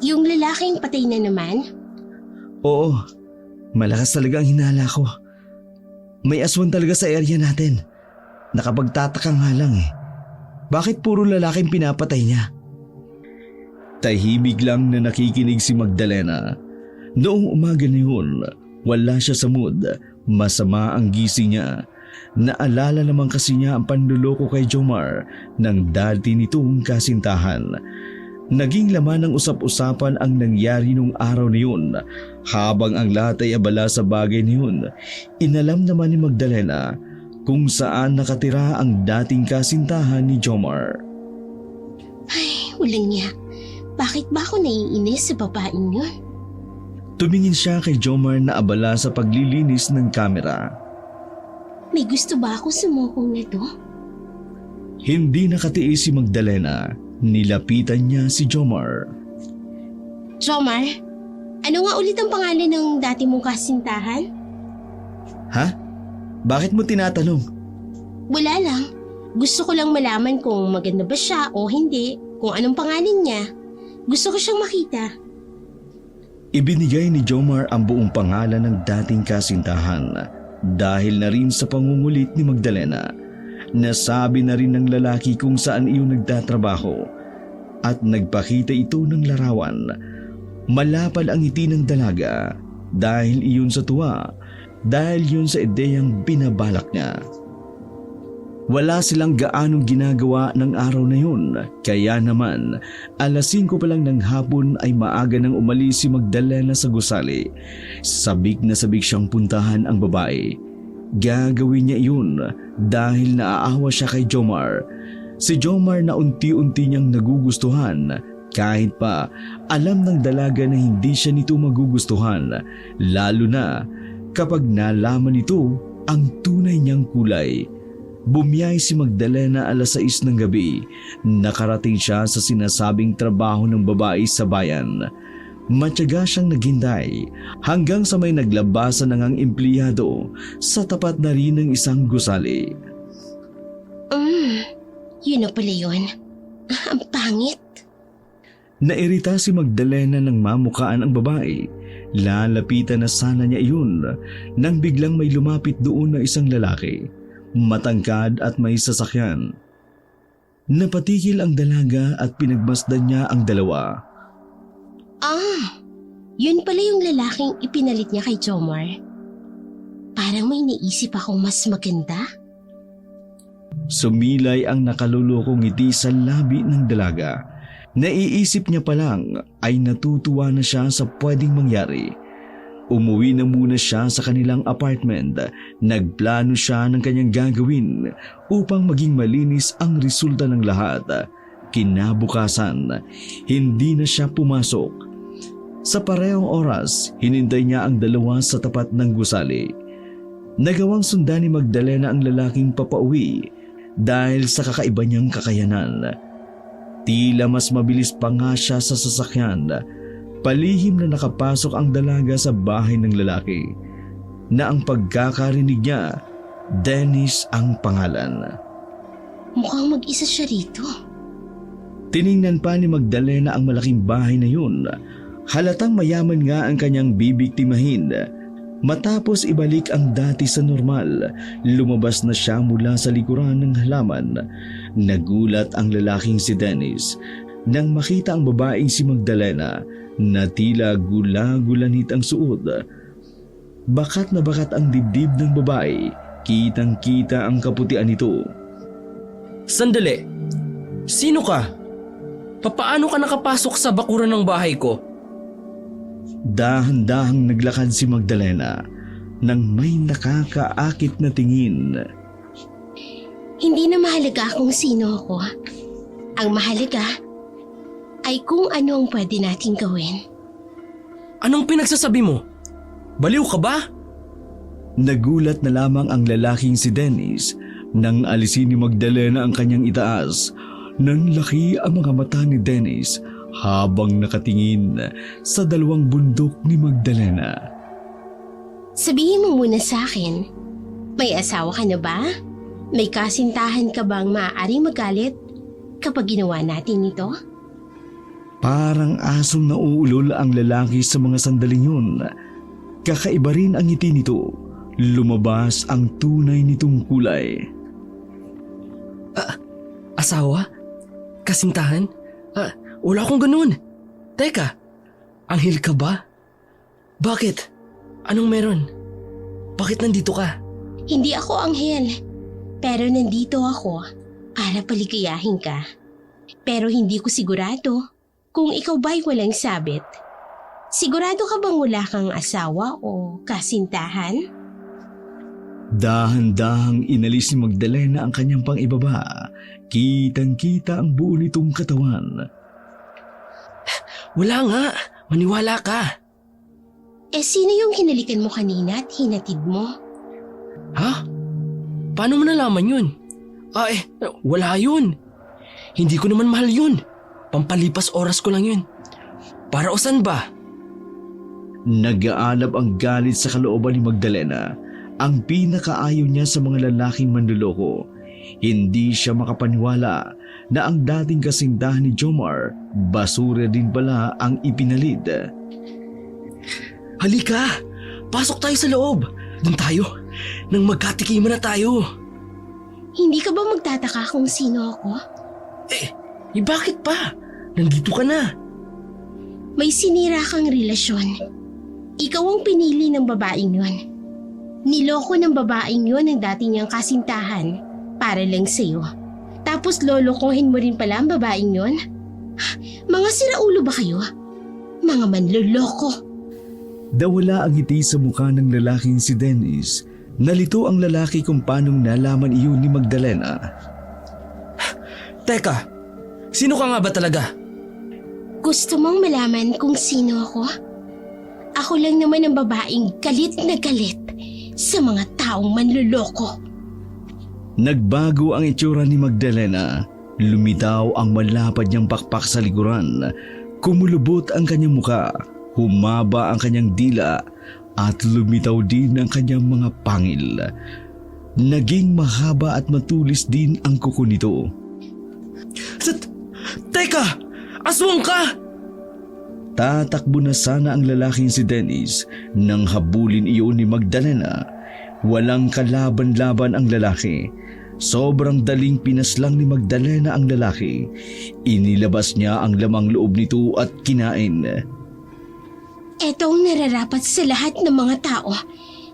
S2: Yung lalaking patay na naman?
S1: Oo, malakas talaga ang hinala ko. May aswang talaga sa area natin. Nakapagtataka nga lang eh. Bakit puro lalaking pinapatay niya? Tahimik lang na nakikinig si Magdalena. Noong umaga na yun, wala siya sa mood. Masama ang gising niya. Naalala naman kasi niya ang panluloko kay Jomar ng dati nitong kasintahan. Naging laman ng usap-usapan ang nangyari nung araw na yun. Habang ang lahat ay abala sa bagay na yun, inalam naman ni Magdalena kung saan nakatira ang dating kasintahan ni Jomar.
S2: Ay, walang niya. Bakit ba ako naiinis sa babaeng yun?
S1: Tumingin siya kay Jomar na abala sa paglilinis ng kamera.
S2: May gusto ba ako sumukong nito?
S1: Hindi nakatiis si Magdalena. Nilapitan niya si Jomar.
S2: Jomar, ano nga ulit ang pangalan ng dati mong kasintahan?
S1: Ha? Bakit mo tinatanong?
S2: Wala lang. Gusto ko lang malaman kung maganda ba siya o hindi, kung anong pangalan niya. Gusto ko siyang makita.
S1: Ibinigay ni Jomar ang buong pangalan ng dating kasintahan dahil na rin sa pangungulit ni Magdalena. Nasabi na rin ng lalaki kung saan iyon nagtatrabaho at nagpakita ito ng larawan. Malapad ang ngiti ng dalaga dahil iyon sa tuwa, dahil yun sa ideyang binabalak niya. Wala silang gaanong ginagawa ng araw na yun, kaya naman 5:00 pa lang ng hapon ay maaga nang umalis si Magdalena sa gusali. Sabik na sabik siyang puntahan ang babae. Gagawin niya iyon dahil naaawa siya kay Jomar. Si Jomar na unti-unti niyang nagugustuhan kahit pa alam ng dalaga na hindi siya nito magugustuhan, lalo na kapag nalaman nito ang tunay niyang kulay. Bumiyay si Magdalena 6:00 ng gabi. Nakarating siya sa sinasabing trabaho ng babae sa bayan. Matyaga siyang naghintay hanggang sa may naglabasan ng ang empleyado sa tapat na rin ng isang gusali.
S2: Yun na pala yun. Ang pangit.
S1: Nairita si Magdalena nang mamukaan ang babae. Lalapitan na sana niya iyon nang biglang may lumapit doon na isang lalaki. Matangkad at may sasakyan. Napatigil ang dalaga at pinagmasdan niya ang dalawa.
S2: Yun pala yung lalaking ipinalit niya kay Jomar. Parang may naisip akong mas maganda.
S1: Sumilay ang nakalulokong ngiti sa labi ng dalaga. Naiisip niya pa lang ay natutuwa na siya sa pwedeng mangyari. Umuwi na muna siya sa kanilang apartment. Nagplano siya ng kanyang gagawin upang maging malinis ang resulta ng lahat. Kinabukasan, hindi na siya pumasok. Sa parehong oras, hinintay niya ang dalawa sa tapat ng gusali. Nagawang sundan ni Magdalena ang lalaking papauwi dahil sa kakaiba niyang kakayanan. Tila mas mabilis pa nga siya sa sasakyan. Palihim na nakapasok ang dalaga sa bahay ng lalaki na ang pagkakarinig niya, Dennis ang pangalan.
S2: Mukhang mag-isa siya rito.
S1: Tiningnan pa ni Magdalena ang malaking bahay na yun. Halatang mayaman nga ang kanyang bibiktimahin. Matapos ibalik ang dati sa normal, lumabas na siya mula sa likuran ng halaman. Nagulat ang lalaking si Dennis nang makita ang babaeng si Magdalena na tila gula-gulanit ang suot. Bakat na bakat ang dibdib ng babae, kitang-kita ang kaputian nito.
S4: Sandali. Sino ka? Papaano ka nakapasok sa bakuran ng bahay ko?
S1: Dahan-dahang naglakad si Magdalena nang may nakakaakit na tingin.
S2: Hindi na mahalaga kung sino ako. Ang mahalaga ay kung ano ang pwede nating gawin.
S4: Anong pinagsasabi mo? Baliw ka ba?
S1: Nagulat na lamang ang lalaking si Dennis nang alisin ni Magdalena ang kanyang itaas. Nanlaki ang mga mata ni Dennis habang nakatingin sa dalawang bundok ni Magdalena.
S2: Sabihin mo muna sa akin, may asawa ka na ba? May kasintahan ka bang maaaring magalit kapag ginawa natin ito?
S1: Parang asong nauulol ang lalaki sa mga sandaling yun. Kakaiba rin ang ngiti nito. Lumabas ang tunay nitong kulay.
S4: Asawa? Kasintahan? Wala akong ganun. Teka, anghel ka ba? Bakit? Anong meron? Bakit nandito ka?
S2: Hindi ako anghel, pero nandito ako para paligayahin ka. Pero hindi ko sigurado kung ikaw ba'y walang sabit. Sigurado ka bang wala kang asawa o kasintahan?
S1: Dahan-dahang inalis ni Magdalena ang kanyang pang-ibaba. Kitang-kita ang buo nitong katawan.
S4: Wala nga. Maniwala ka.
S2: Sino yung hinalikan mo kanina at hinatid mo?
S4: Ha? Paano mo nalaman yun? Wala yun. Hindi ko naman mahal yun. Pampalipas oras ko lang yun. Para o saan ba?
S1: Nag-aalab ang galit sa kalooban ni Magdalena. Ang pinakaayaw niya sa mga lalaking manloloko. Hindi siya makapaniwala na ang dating kasintahan ni Jomar, basura din pala ang ipinalid.
S4: Halika! Pasok tayo sa loob! Doon tayo! Nang magkatikiman na tayo!
S2: Hindi ka ba magtataka kung sino ako?
S4: Bakit pa? Nandito ka na!
S2: May sinira kang relasyon. Ikaw ang pinili ng babaeng yon. Niloko ng babaeng yon ang dating niyang kasintahan para lang sa'yo. Tapos lolokohin mo rin pala ang babaeng yon? Mga siraulo ba kayo? Mga manloloko.
S1: Dawala ang ngiti sa mukha ng lalaking si Dennis. Nalito ang lalaki kung paanong nalaman iyon ni Magdalena.
S4: Teka, sino ka nga ba talaga?
S2: Gusto mong malaman kung sino ako? Ako lang naman ang babaeng galit na galit sa mga taong manloloko.
S1: Nagbago ang itsura ni Magdalena. Lumitaw ang malapad niyang pakpak sa likuran. Kumulubot ang kanyang muka. Humaba ang kanyang dila at lumitaw din ang kanyang mga pangil. Naging mahaba at matulis din ang kuko nito.
S4: Teka! Aswang ka!
S1: Tatakbo na sana ang lalaking si Dennis nang habulin iyon ni Magdalena. Walang kalaban-laban ang lalaki. Sobrang daling pinaslang ni Magdalena ang lalaki. Inilabas niya ang lamang loob nito at kinain.
S2: Ito ang nararapat sa lahat ng mga tao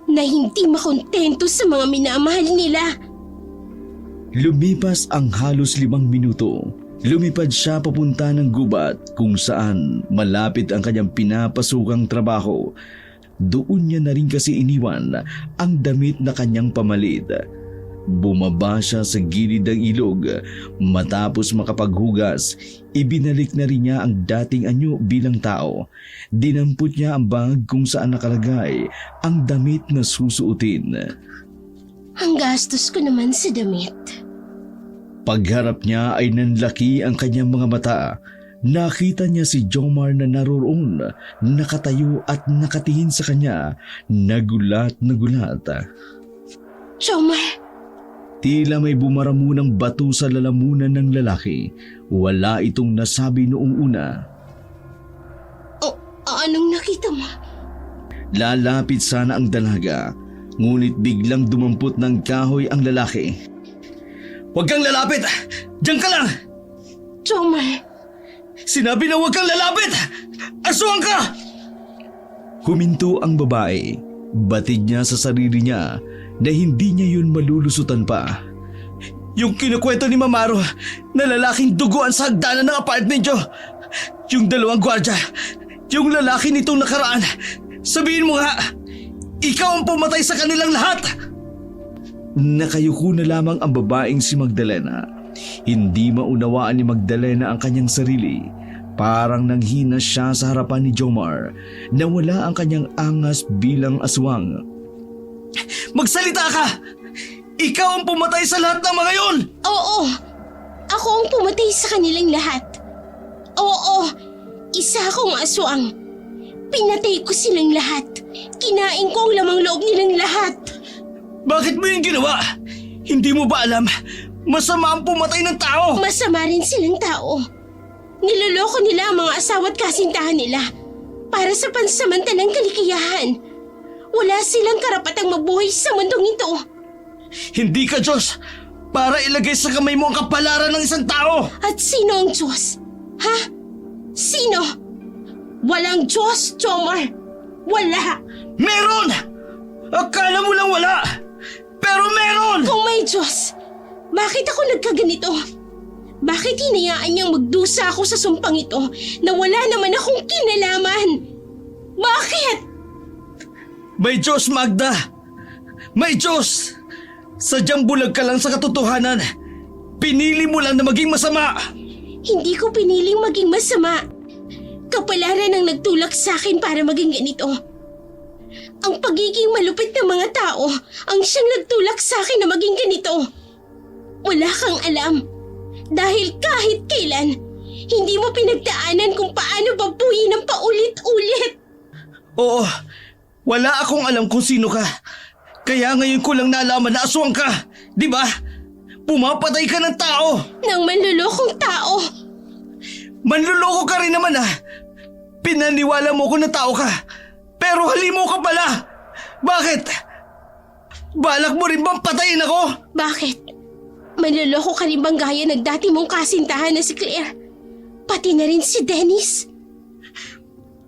S2: na hindi makontento sa mga minamahal nila.
S1: Lumipas ang halos 5 minuto. Lumipad siya papunta ng gubat kung saan malapit ang kanyang pinapasukang trabaho. Doon niya na rin kasi iniwan ang damit na kanyang pamalit. Bumaba siya sa gilid ng ilog. Matapos makapaghugas, ibinalik na rin niya ang dating anyo bilang tao. Dinampot niya ang bag kung saan nakalagay ang damit na susuotin.
S2: Ang gastos ko naman sa damit.
S1: Pagharap niya ay nanlaki ang kanyang mga mata. Nakita niya si Jomar na naroroon, nakatayo at nakatingin sa kanya, nagulat na gulat.
S2: Jomar,
S1: Tila may bumaramunang bato sa lalamunan ng lalaki. Wala itong nasabi noong una.
S2: anong nakita mo?
S1: Lalapit sana ang dalaga, ngunit biglang dumampot ng kahoy ang lalaki. "Huwag kang lalapit! Diyan ka lang!
S2: Jomar,
S1: Sinabi na huwag kang lalapit! Aswang ka!" Huminto ang babae. Batid niya sa sarili niya na hindi niya yun malulusutan pa. Yung kinukwento ni Mamaro na lalaking duguan sa hagdanan ng apartment niyo. Yung 2 gwardya. Yung lalaki nitong nakaraan. Sabihin mo nga, ikaw ang pumatay sa kanilang lahat! Nakayuko na lamang ang babaeng si Magdalena. Hindi maunawaan ni Magdalena ang kanyang sarili. Parang nanghina siya sa harapan ni Jomar na wala ang kanyang angas bilang aswang. "Magsalita ka! Ikaw ang pumatay sa lahat ng mga yon!"
S2: oo. Ako ang pumatay sa kanilang lahat. Oo, isa akong aswang. Pinatay ko silang lahat. Kinain ko ang lamang loob nilang lahat.
S1: Bakit mo yung ginawa? Hindi mo ba alam? Masama ang pumatay ng tao!
S2: Masama rin silang tao. Niloloko nila ang mga asawa at kasintahan nila para sa pansamantalang kaligayahan. Wala silang karapatang mabuhay sa mundong ito.
S1: Hindi ka Diyos para ilagay sa kamay mo ang kapalaran ng isang tao!
S2: At sino ang Diyos? Ha? Sino? Walang Diyos, Jomar. Wala.
S1: Meron! Akala mo lang wala! Pero meron!
S2: Kung may Diyos, bakit ako nagkaganito? Bakit hinayaan niyang magdusa ako sa sumpang ito na wala naman akong kinalaman? Bakit?
S1: May Diyos, Magda! May Diyos! Sadyang bulag ka lang sa katotohanan. Pinili mo lang na maging masama.
S2: Hindi ko piniling maging masama. Kapalaran ang nagtulak sa akin para maging ganito. Ang pagiging malupit ng mga tao ang siyang nagtulak sa akin na maging ganito. Wala kang alam. Dahil kahit kailan, hindi mo pinagdaanan kung paano babuyin ng paulit-ulit.
S1: Oo, wala akong alam kung sino ka. Kaya ngayon ko lang nalaman na aswang ka. Di ba? Pumapatay ka ng tao.
S2: Ng manlulokong tao.
S1: Manluloko ka rin naman ah. Pinaniwala mo ko na tao ka. Pero halimaw ka pala. Bakit? Balak mo rin bang patayin ako?
S2: Bakit? Manluloko ka rin bang gaya ng dati mong kasintahan na si Claire? Pati na rin si Dennis?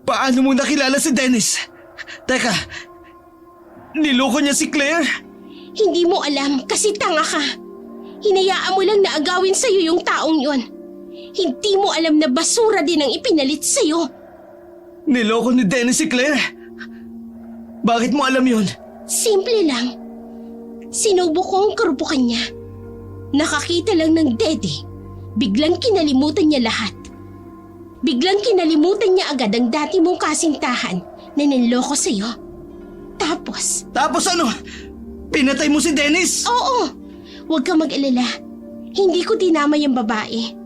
S1: Paano mo nakilala si Dennis? Teka, niloko niya si Claire?
S2: Hindi mo alam kasi tanga ka. Hinayaan mo lang na agawin sa'yo yung taong yon. Hindi mo alam na basura din ang ipinalit sa'yo.
S1: Niloko ni Dennis si Claire? Bakit mo alam yun?
S2: Simple lang. Sinubok ko ang karupukan niya. Nakakita lang ng dede. Biglang kinalimutan niya lahat. Biglang kinalimutan niya agad ang dati mong kasintahan na niloko sa'yo. Tapos,
S1: Tapos ano? Pinatay mo si Dennis?
S2: oo, huwag kang mag-alala. Hindi ko dinamay ang babae.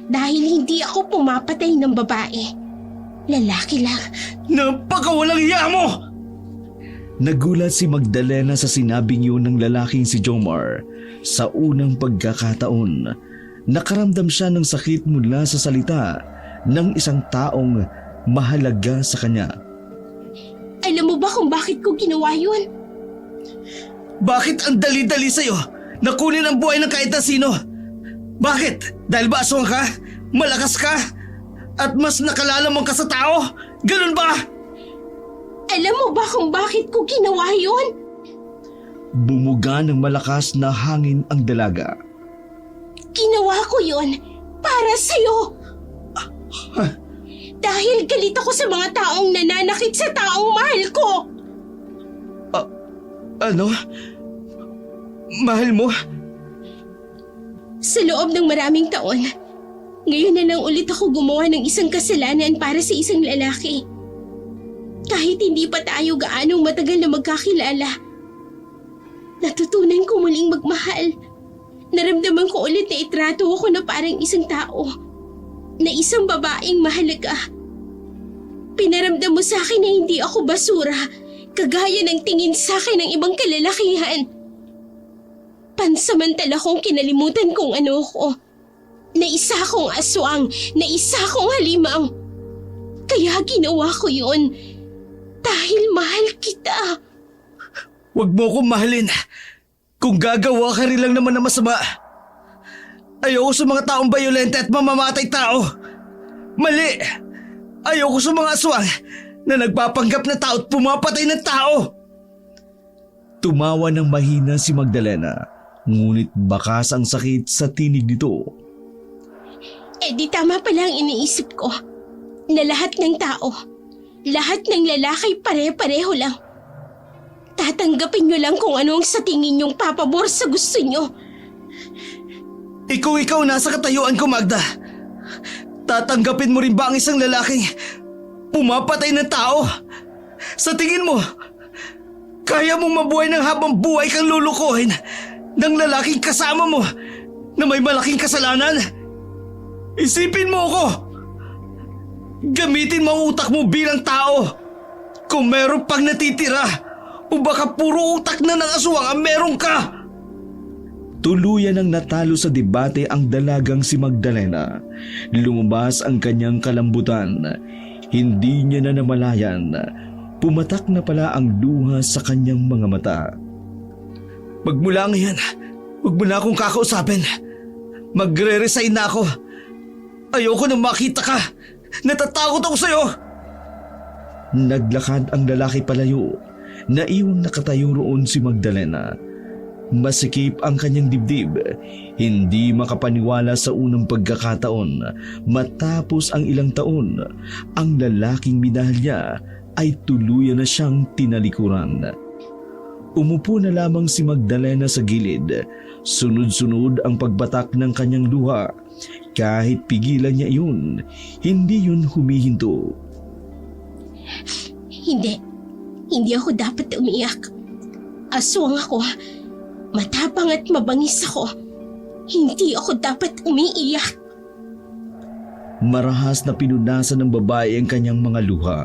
S2: Dahil hindi ako pumapatay ng babae. Lalaki lang.
S1: Napakawalang hiya mo! Nagulat si Magdalena sa sinabing yun ng lalaking si Jomar. Sa unang pagkakataon, nakaramdam siya ng sakit mula sa salita ng isang taong mahalaga sa kanya.
S2: Alam mo ba kung bakit ko ginawa yun?
S1: Bakit ang dali-dali sa'yo na kunin ang buhay ng kahit na sino? Bakit? Dahil ba aswang ka? Malakas ka? At mas nakalalamang ka sa tao? Ganun ba?
S2: Alam mo ba kung bakit ko ginawa yun?
S1: Bumuga ng malakas na hangin ang dalaga.
S2: Ginawa ko yun para sa'yo. Dahil galit ako sa mga taong nananakit sa taong mahal ko.
S1: Ano? Mahal mo?
S2: Sa loob ng maraming taon, ngayon na lang ulit ako gumawa ng isang kasalanan para sa isang lalaki. Kahit hindi pa tayo gaanong matagal na magkakilala, natutunan ko muling magmahal Naramdaman ko ulit na itrato ako na parang isang tao, na isang babaeng mahalaga. Pinaramdam mo sa akin na hindi ako basura, kagaya ng tingin sa akin ng ibang kalalakihan. Pansamantala kong kinalimutan kung ano ko. Na isa akong aswang, na isa akong halimang. Kaya ginawa ko yun dahil mahal kita.
S1: Huwag mo akong mahalin. Kung gagawa ka rin lang naman na masama. Ayoko sa mga taong bayolente at mamamatay tao. Mali! Ayoko sa mga aswang na nagpapanggap na tao at pumapatay ng tao. Tumawa ng mahina si Magdalena, ngunit bakas ang sakit sa tinig nito.
S2: Eh di tama pala ang iniisip ko. Na lahat ng tao, lahat ng lalaki pare-pareho lang. Tatanggapin nyo lang kung anong sa tingin nyong papabor sa gusto nyo.
S1: Ikaw nasa katayuan ko, Magda. Tatanggapin mo rin ba ang isang lalaking pumapatay ng tao? Sa tingin mo, kaya mong mabuhay ng habang buhay kang lulukuhin ng lalaking kasama mo na may malaking kasalanan? Isipin mo ako! Gamitin mo ang utak mo bilang tao. Kung meron pang natitira, o baka puro utak na ng aswang ang meron ka. Tuluyan ang natalo sa debate ang dalagang si Magdalena. Lumabas ang kanyang kalambutan. Hindi niya na namalayan. Pumatak na pala ang luha sa kanyang mga mata. Magmula ngayon, huwag mo na akong kakausapin. Magre-resign na ako. Ayoko na makita ka. Natatakot ako sa'yo. Naglakad ang lalaki palayo. Naiwang nakatayo roon si Magdalena. Masikip ang kanyang dibdib. Hindi makapaniwala sa unang pagkakataon. Matapos ang ilang taon, ang lalaking minahal niya ay tuluyan na siyang tinalikuran. Umupo na lamang si Magdalena sa gilid. Sunod-sunod ang pagbatak ng kanyang luha. Kahit pigilan niya yun, hindi yun humihinto.
S2: Hindi ako dapat umiyak. Aswang ako. Matapang at mabangis ako. Hindi ako dapat umiiyak.
S1: Marahas na pinunasan ng babae ang kanyang mga luha.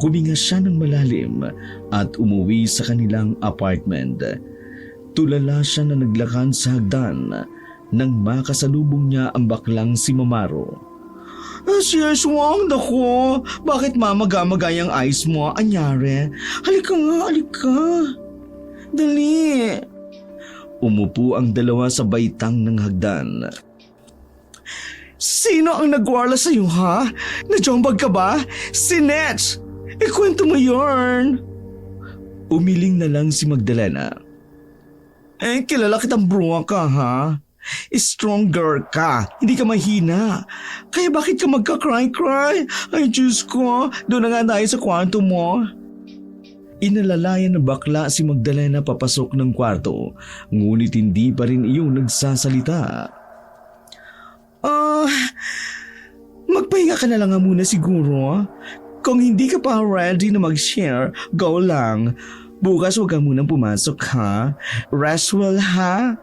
S1: Huminga siya ng malalim at umuwi sa kanilang apartment. Tulala siya na naglakad sa hagdan nang makasalubong niya ang baklang si Mamaro. Si Aswang, nako, bakit mamagay ang eyes mo? Anyari? Halika nga, halika. Dali. Umupo ang dalawa sa baitang ng hagdan. Sino ang nagwarla sa'yo, ha? Najombag ka ba? Si Nets! Ikwento mo yarn. Umiling na lang si Magdalena. Kilala kitang bruwa ka, ha? Stronger ka, hindi ka mahina. Kaya bakit ka magka-cry-cry? Ay, Diyos ko, doon na nga tayo sa kwarto mo. Inalalayan na bakla si Magdalena papasok ng kwarto, ngunit hindi pa rin iyon nagsasalita. Magpahinga ka na lang muna siguro. Kung hindi ka pa ready na mag-share, go lang. Bukas huwag ka munang pumasok, ha? Rest well, ha?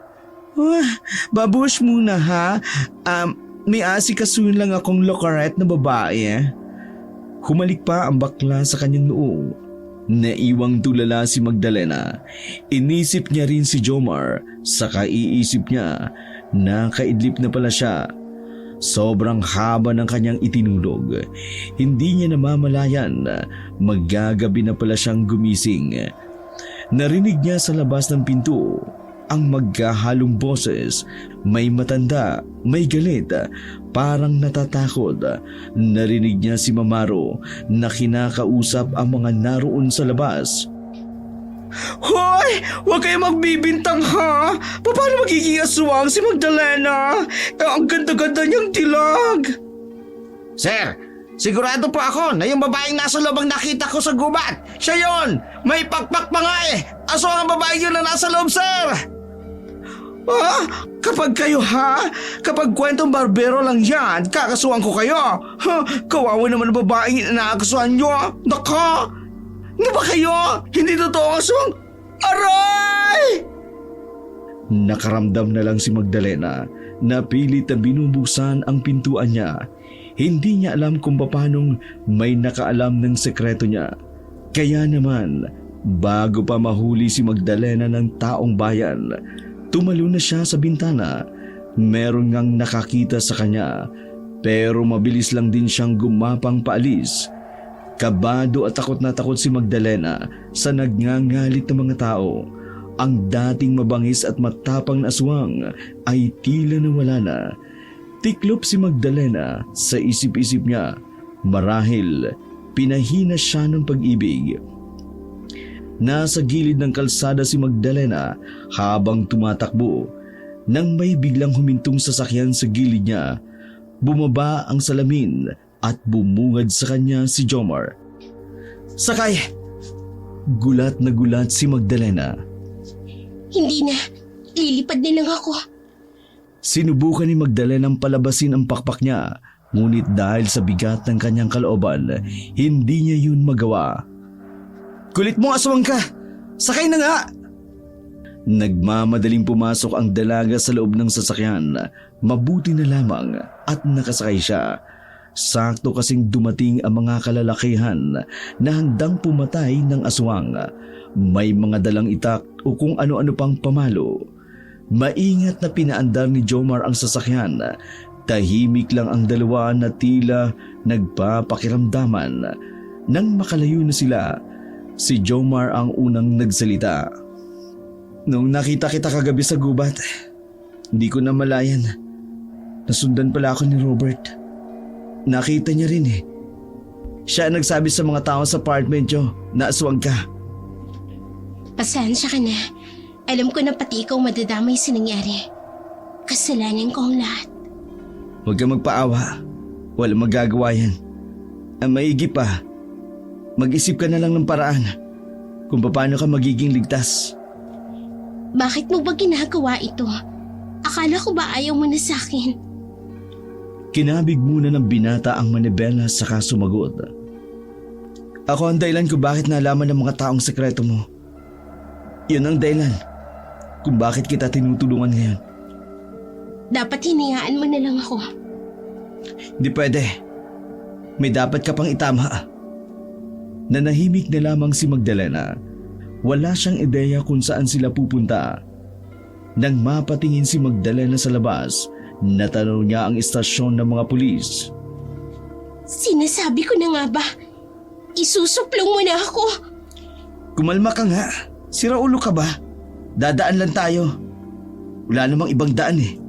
S1: Babush muna, ha? May asikasuhin lang akong lokaret na babae. Humalik pa ang bakla sa kanyang noo. Naiwang tulala si Magdalena. Inisip niya rin si Jomar. Saka iisip niya na kaidlip na pala siya. Sobrang haba ng kanyang itinulog. Hindi niya namamalayan. Maggagabi na pala siyang gumising. Narinig niya sa labas ng pinto ang magkahalong boses. May matanda, may galit, parang natatakot. Narinig niya si Mamaro na kinakausap ang mga naroon sa labas. Hoy! Huwag kayo magbibintang, ha? Paano magiging aswang si Magdalena? Ang ganda-ganda niyang dilag.
S3: Sir, sigurado po ako na yung babaeng nasa loob ang nakita ko sa gubat. Siya yon! May pakpak pa nga eh! Aswang ang babaeng yun na nasa loob, sir!
S1: Kapag kayo, ha? Kapag kwentong barbero lang yan, kakasuhan ko kayo. Kawawa naman ang babaeng inaakasuhan nyo. Naka! Ano ba kayo? Hindi totoo ang aswang? Aray! Nakaramdam na lang si Magdalena na pilit na binubuksan ang pintuan niya. Hindi niya alam kung paanong may nakaalam ng sekreto niya. Kaya naman, bago pa mahuli si Magdalena ng taong bayan, tumalon na siya sa bintana. Meron ngang nakakita sa kanya, pero mabilis lang din siyang gumapang paalis. Kabado at takot na takot si Magdalena sa nagngangalit ng mga tao. Ang dating mabangis at matapang na aswang ay tila nawala na. Tiklop si Magdalena sa isip-isip niya. Marahil pinahina siya ng pag-ibig. Nasa gilid ng kalsada si Magdalena habang tumatakbo. Nang may biglang humintong sasakyan sa gilid niya, bumaba ang salamin at bumungad sa kanya si Jomar. "Sakay!" Gulat na gulat si Magdalena.
S2: Hindi na. Lilipad na lang ako.
S1: Sinubukan ni Magdalena palabasin ang pakpak niya, ngunit dahil sa bigat ng kanyang kalooban, hindi niya yun magawa. "Kulit mo, aswang ka! Sakay na nga!" Nagmamadaling pumasok ang dalaga sa loob ng sasakyan. Mabuti na lamang at nakasakay siya. Sakto kasing dumating ang mga kalalakihan na handang pumatay ng aswang. May mga dalang itak o kung ano-ano pang pamalo. Maingat na pinaandar ni Jomar ang sasakyan. Tahimik lang ang dalawa na tila nagpapakiramdaman. Nang makalayo na sila, si Jomar ang unang nagsalita. "Nung nakita kita kagabi sa gubat, hindi ko na malayan. Nasundan pala ako ni Robert. Nakita niya rin eh. Siya ang nagsabi sa mga tao sa apartment niyo na aswang ka."
S2: Pasensya ka na. Alam ko na pati ikaw madadamay sa nangyari. Kasalanan ko ang lahat.
S1: "Huwag kang magpaawa. Walang magagawa yan. Ang maigi pa, mag-isip ka na lang ng paraan kung paano ka magiging ligtas."
S2: Bakit mo ba ginagawa ito? Akala ko ba ayaw mo na sa akin?
S1: Kinabig muna ng binata ang manibela saka sumagot. "Ako ang dahilan kung bakit nalaman ng mga taong sekreto mo. Yun ang dahilan kung bakit kita tinutulungan ngayon."
S2: Dapat hinayaan mo na lang ako.
S1: "Hindi pwede. May dapat ka pang itama." Nanahimik na lamang si Magdalena. Wala siyang ideya kung saan sila pupunta. Nang mapatingin si Magdalena sa labas, natanaw niya ang istasyon ng mga pulis.
S2: Sinasabi ko na nga ba? Isusuplong mo na ako.
S1: "Kumalma ka nga. Sira ulo ka ba? Dadaan lang tayo. Wala namang ibang daan eh."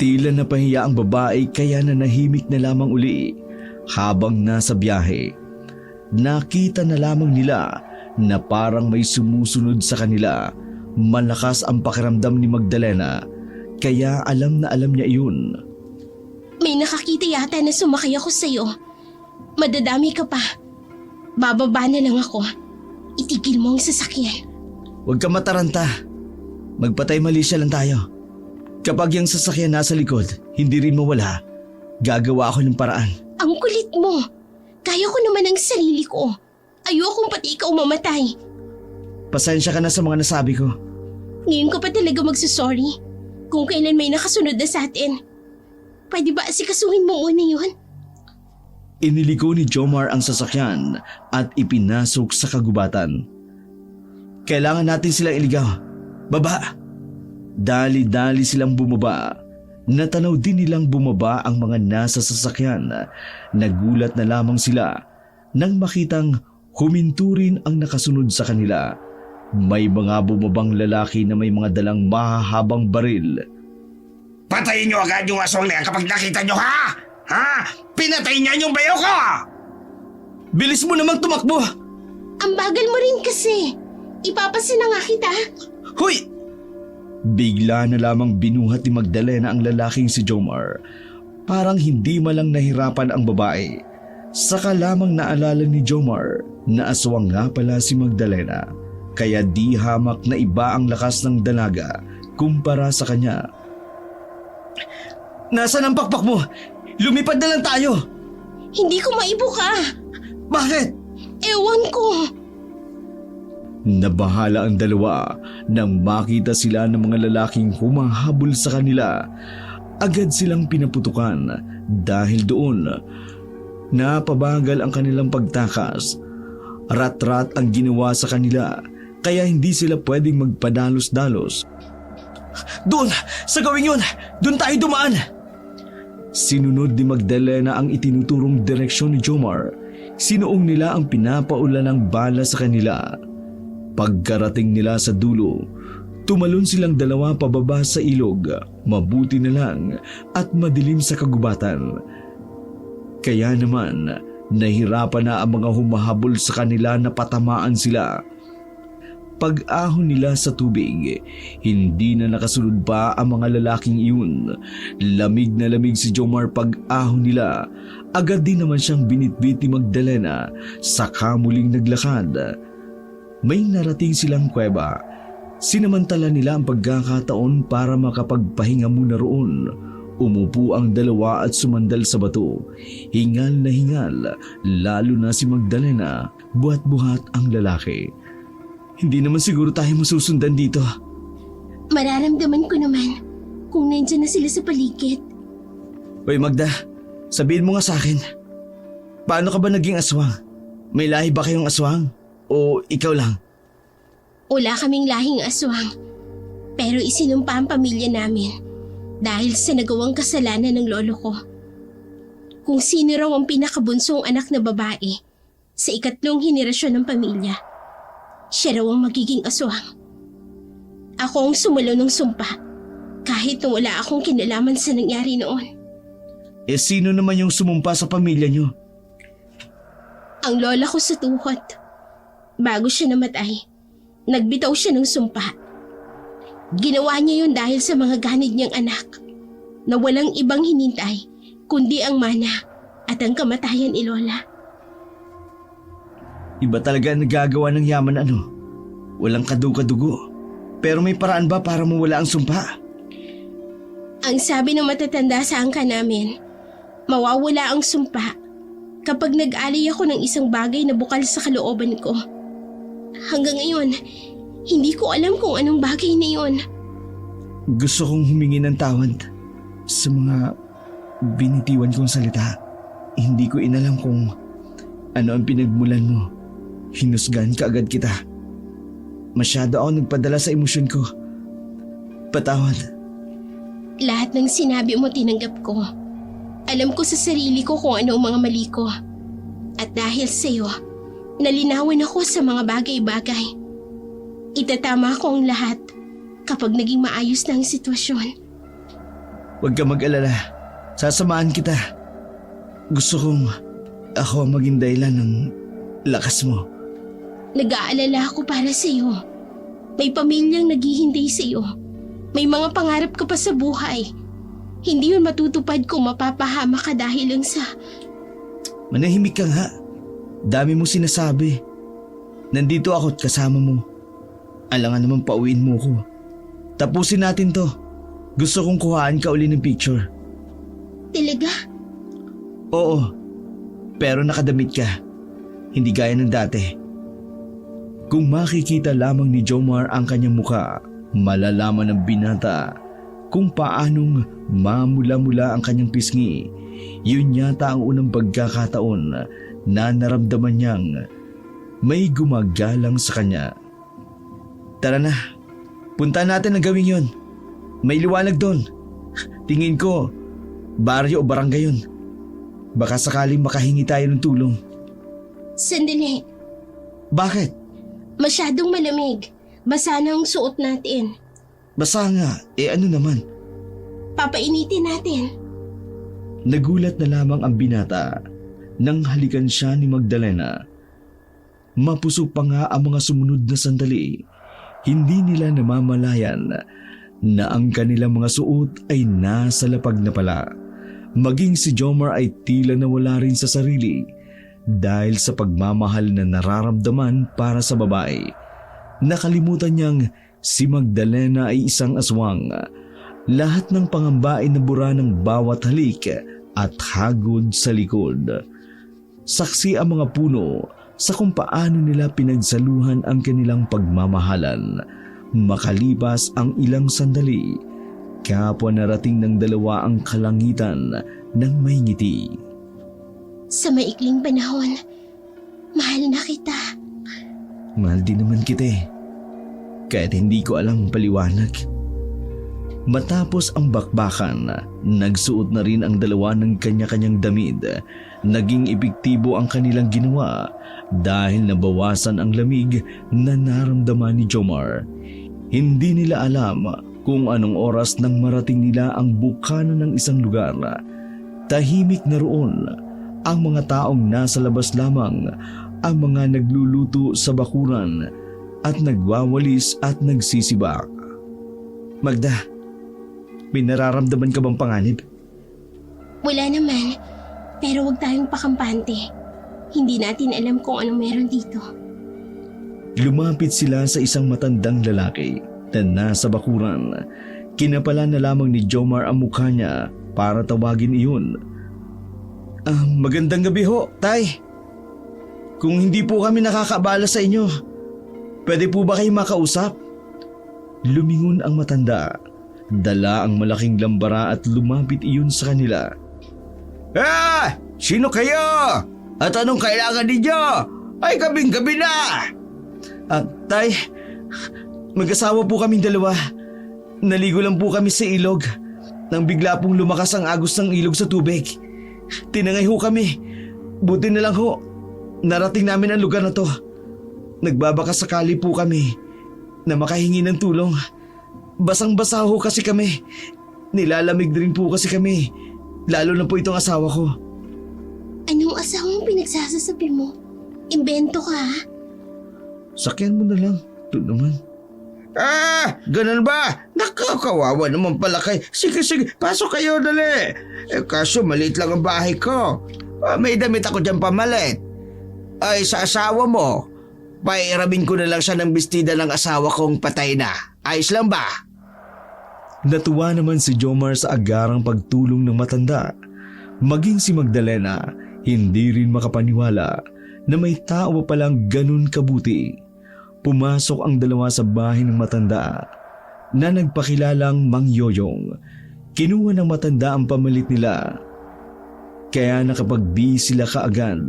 S1: Tila napahiya ang babae kaya nanahimik na lamang uli. Habang nasa biyahe, nakita na lamang nila na parang may sumusunod sa kanila. Malakas ang pakiramdam ni Magdalena, kaya alam na alam niya iyon.
S2: May nakakita yata na sumakay ako sa'yo. Madadami ka pa. Bababa na lang ako. Itigil mo ang sasakyan.
S1: "Huwag ka mataranta. Magpatay malisya lang tayo. Kapag yung sasakyan nasa likod, hindi rin mawala. Gagawa ako ng paraan."
S2: Ang kulit mo. Kaya ko naman ang sarili ko. Ayokong pati ikaw mamatay.
S1: "Pasensya ka na sa mga nasabi ko."
S2: Ngayon ka pa talaga magsasorry. Kung kailan may nakasunod na sa atin. Pwede ba asikasuhin mo muna yun?
S1: Iniliko ni Jomar ang sasakyan at ipinasok sa kagubatan. "Kailangan natin silang iligaw. Baba!" Dali-dali silang bumaba. Natanaw din nilang bumaba ang mga nasa sasakyan. Nagulat na lamang sila nang makitang huminto rin ang nakasunod sa kanila. May mga bumabang lalaki na may mga dalang mahahabang baril.
S3: Patayin niyo agad yung aswang na yan kapag nakita niyo, ha? Ha? Pinatayin niya yung bayo ko!
S1: "Bilis mo namang tumakbo!"
S2: Ang bagal mo rin kasi. Ipapasin na nga kita.
S1: "Hoy!" Bigla na lamang binuhat ni Magdalena ang lalaking si Jomar. Parang hindi malang nahirapan ang babae. Saka lamang naalala ni Jomar na aswang nga pala si Magdalena. Kaya di hamak na iba ang lakas ng dalaga kumpara sa kanya. "Nasaan ang pakpak mo? Lumipad na lang tayo!"
S2: Hindi ko maibuka.
S1: "Bakit?"
S2: Ewan ko.
S1: Nabahala ang dalawa nang makita sila ng mga lalaking humahabol sa kanila. Agad silang pinaputukan dahil doon napabagal ang kanilang pagtakas. Rat-rat ang ginawa sa kanila kaya hindi sila pwedeng magpadalos-dalos. Doon! Sa gawing yun! Doon tayo dumaan! Sinunod ni Magdalena ang itinuturong direksyon ni Jomar. Sinuong nila ang pinapaulan ng bala sa kanila. Pagkarating nila sa dulo, tumalon silang dalawa pababa sa ilog. Mabuti na lang at madilim sa kagubatan. Kaya naman, nahirapan na ang mga humahabol sa kanila na patamaan sila. Pag-ahon nila sa tubig, hindi na nakasunod pa ang mga lalaking iyon. Lamig na lamig si Jomar pag-ahon nila. Agad din naman siyang binitbit ni Magdalena saka muling naglakad. May narating silang kuweba. Sinamantala nila ang pagkakataon para makapagpahinga muna roon. Umupo ang dalawa at sumandal sa bato. Hingal na hingal, lalo na si Magdalena, buhat-buhat ang lalaki. Hindi naman siguro tayo masusundan dito.
S2: Mararamdaman ko naman kung nandyan na sila sa paligid.
S1: Hoy Magda, sabihin mo nga sa akin. Paano ka ba naging aswang? May lahi ba kayong aswang? O ikaw lang?
S2: Wala kaming lahing aswang. Pero isinumpa ang pamilya namin dahil sa nagawang kasalanan ng lolo ko. Kung sino raw ang pinakabunsong anak na babae sa ikatlong henerasyon ng pamilya, siya raw ang magiging aswang. Ako ang sumalo ng sumpa kahit na wala akong kinalaman sa nangyari noon.
S1: Eh sino naman yung sumumpa sa pamilya nyo?
S2: Ang lola ko sa tuhod. Bago siya namatay, nagbitaw siya ng sumpa. Ginawa niya yun dahil sa mga ganid niyang anak na walang ibang hinintay kundi ang mana at ang kamatayan ni Lola.
S1: Iba talaga ang nagagawa ng yaman ano? Walang kadugo-dugo. Pero may paraan ba para mawala ang sumpa?
S2: Ang sabi ng matatanda sa angka namin, mawawala ang sumpa kapag nag-alay ako ng isang bagay na bukal sa kalooban ko. Hanggang ngayon, hindi ko alam kung anong bagay na yun.
S1: Gusto kong humingi ng tawad sa mga binitiwan kong salita. Hindi ko inalam kung ano ang pinagmulan mo. Hinusgan ka agad kita. Masyado ako nagpadala sa emosyon ko. Patawad.
S2: Lahat ng sinabi mo tinanggap ko. Alam ko sa sarili ko kung ano ang mga mali ko. At dahil sa'yo, nalinawan ako sa mga bagay-bagay. Itatama ko ang lahat kapag naging maayos na ang sitwasyon.
S1: Huwag ka mag-alala. Sasamahan kita. Gusto kong ako ang maging dahilan ng lakas mo.
S2: Nag-aalala ako para sa iyo. May pamilyang naghihintay sa iyo. May mga pangarap ka pa sa buhay. Hindi yun matutupad kung mapapahama ka dahil lang sa...
S1: Manahimik ka nga. Dami mo sinasabi. Nandito ako at kasama mo. Alangan naman pauwiin mo ko. Tapusin natin to. Gusto kong kuhaan ka uli ng picture.
S2: Talaga?
S1: Oo. Pero nakadamit ka. Hindi gaya ng dati. Kung makikita lamang ni Jomar ang kanyang muka, malalaman ng binata kung paanong mamula-mula ang kanyang pisngi. Yun yata ang unang pagkakataon na naramdaman niyang may gumagalang sa kanya. Tara na, punta natin ang gawin yun. May liwanag doon. Tingin ko, baryo o barangay yun. Baka sakaling makahingi tayo ng tulong.
S2: Sandali.
S1: Bakit?
S2: Masyadong malamig. Basa na ang suot natin.
S1: Basa nga, ano naman?
S2: Papainitin natin.
S1: Nagulat na lamang ang binata nang halikan siya ni Magdalena. Mapuso pa nga ang mga sumunod na sandali. Hindi nila namamalayan na ang kanilang mga suot ay nasa lapag na pala. Maging si Jomar ay tila nawala rin sa sarili dahil sa pagmamahal na nararamdaman para sa babae. Nakalimutan niyang si Magdalena ay isang aswang. Lahat ng pangamba ay nabura ng bawat halik at hagod sa likod. Saksi ang mga puno sa kung paano nila pinagsaluhan ang kanilang pagmamahalan. Makalipas ang ilang sandali, kapwa narating ng dalawa ang kalangitan ng may ngiti.
S2: Sa maikling panahon, mahal na kita.
S1: Mahal din naman kita eh. Kahit hindi ko alam paliwanag. Matapos ang bakbakan, nagsuot na rin ang dalawa ng kanya-kanyang damit. Naging epektibo ang kanilang ginawa dahil nabawasan ang lamig na naramdaman ni Jomar. Hindi nila alam kung anong oras nang marating nila ang bukana ng isang lugar. Tahimik na roon ang mga taong nasa labas lamang, ang mga nagluluto sa bakuran at nagwawalis at nagsisibak. Magda, may nararamdaman ka bang panganib?
S2: Wala naman, pero huwag tayong pakampante. Hindi natin alam kung anong meron dito.
S1: Lumapit sila sa isang matandang lalaki na nasa bakuran. Kinapala na lamang ni Jomar ang mukha niya para tawagin iyon. Magandang gabi ho, tay. Kung hindi po kami nakakaabala sa inyo, pwede po ba kayo makausap? Lumingon ang matanda. Dala ang malaking lambara at lumapit iyon sa kanila.
S3: Sino kayo? At anong kailangan ninyo? Ay, gabing-gabi na!
S1: Tay, mag-asawa po kaming dalawa. Naligo lang po kami sa ilog nang bigla pong lumakas ang agos ng ilog sa tubig. Tinangay ho kami. Buti na lang ho, narating namin ang lugar na to. Nagbabaka sakali po kami na makahingi ng tulong. Basang-basa ho kasi kami. Nilalamig rin po kasi kami. Lalo na po itong asawa ko.
S2: Anong asawang pinagsasasabi mo? Imbento ka, ha?
S1: Sakyan mo na lang. Ito naman.
S3: Ganun ba? Nakakawawa naman pala kayo. Sige, pasok kayo dali. Kaso maliit lang ang bahay ko. May damit ako dyan pamalit. Ay, sa asawa mo, pairamin ko na lang siya ng bestida ng asawa kong patay na. Ayos lang ba?
S1: Natuwa naman si Jomar sa agarang pagtulong ng matanda. Maging si Magdalena, hindi rin makapaniwala na may tao palang ganun kabuti. Pumasok ang dalawa sa bahay ng matanda na nagpakilalang Mang Yoyong. Kinuha ng matanda ang pamalit nila. Kaya nakapagbi sila kaagad.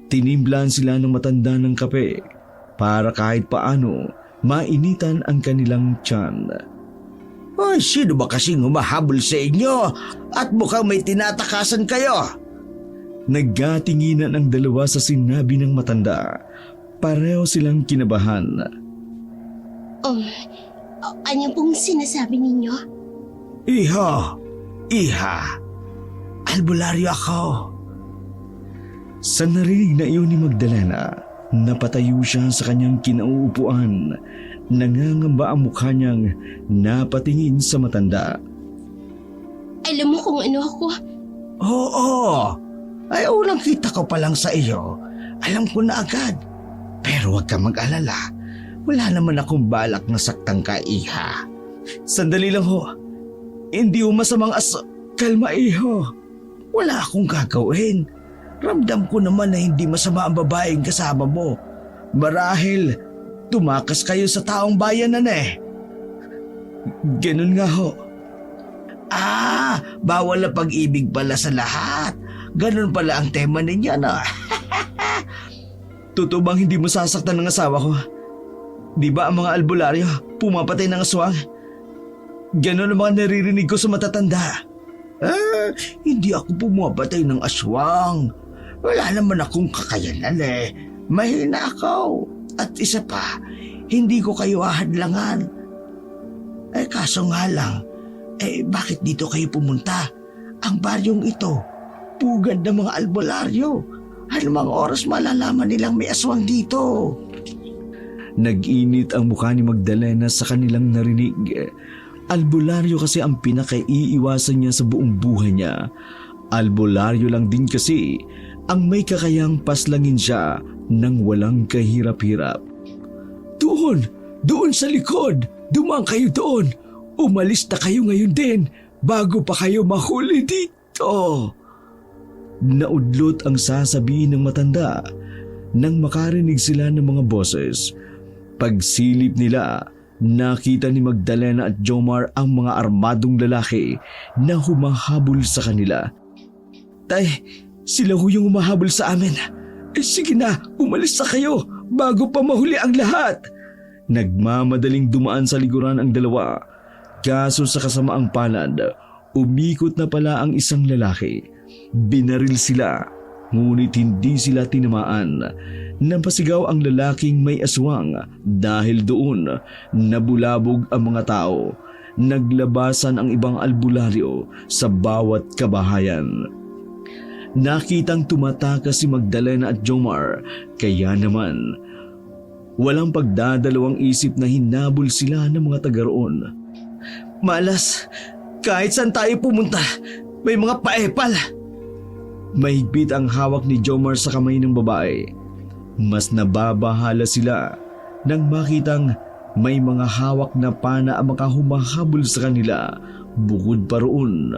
S1: Tinimplan sila ng matanda ng kape para kahit paano mainitan ang kanilang tiyan.
S3: Ay, sino ba kasing humahabol sa inyo? At mukhang may tinatakasan kayo.
S1: Nagkatinginan ang dalawa sa sinabi ng matanda. Pareho silang kinabahan.
S2: Ano pong sinasabi ninyo?
S3: Iha, albularyo ako.
S1: Sa narinig na iyon ni Magdalena, napatayo siya sa kanyang kinauupuan. Nangangamba ang mukha niyang napatingin sa matanda.
S2: Alam mo kung ano ako?
S3: Oo, ay unang kita ko pa lang sa iyo. Alam ko na agad. Pero huwag kang mag-alala. Wala naman akong balak na saktang ka, Iha.
S1: Sandali lang ho. Hindi ho masamang Kalma, iho.
S3: Wala akong gagawin. Ramdam ko naman na hindi masama ang babaeng kasama mo. Marahil, tumakas kayo sa taong bayanan eh.
S1: Ganun nga ho.
S3: Bawal na pag-ibig pala sa lahat. Ganun pala ang tema ninyo, no?
S1: Totoo bang hindi mo sasaktan ng asawa ko? Di ba ang mga albularyo pumapatay ng aswang? Ganon ang mga naririnig ko sa matatanda.
S3: Hindi ako pumapatay ng aswang. Wala naman akong kakayanan eh. Mahina ako. At isa pa, hindi ko kayo ahadlangan. Kaso nga lang, bakit dito kayo pumunta? Ang baryong ito, pugad ng mga albularyo. Anumang oras malalaman nilang may aswang dito.
S1: Nag-init ang mukha ni Magdalena sa kanilang narinig. Albularyo kasi ang pinakaiiwasan niya sa buong buhay niya. Albularyo lang din kasi ang may kakayang paslangin siya nang walang kahirap-hirap. Doon sa likod! Dumaan kayo doon! Umalis na kayo ngayon din bago pa kayo mahuli dito! Naudlot ang sasabihin ng matanda. nang makarinig sila ng mga boses. Pagsilip nila, nakita ni Magdalena at Jomar ang mga armadong lalaki na humahabol sa kanila. Tay, sila ho yung humahabol sa amin. Sige na, umalis na kayo bago pa mahuli ang lahat. Nagmamadaling dumaan sa likuran ang dalawa. Kaso sa kasamaang palad, umikot na pala ang isang lalaki. Binaril sila, ngunit hindi sila tinamaan. Napasigaw ang lalaking may aswang dahil doon nabulabog ang mga tao. Naglabasan ang ibang albularyo sa bawat kabahayan. Nakitang tumatakas si Magdalena at Jomar, kaya naman walang pagdadalawang isip na hinabol sila ng mga taga roon. Malas, kahit saan tayo pumunta, may mga paepal. Mahigpit ang hawak ni Jomar sa kamay ng babae. Mas nababahala sila nang makitang may mga hawak na pana ang mga humahabol sa kanila. Bukod pa roon,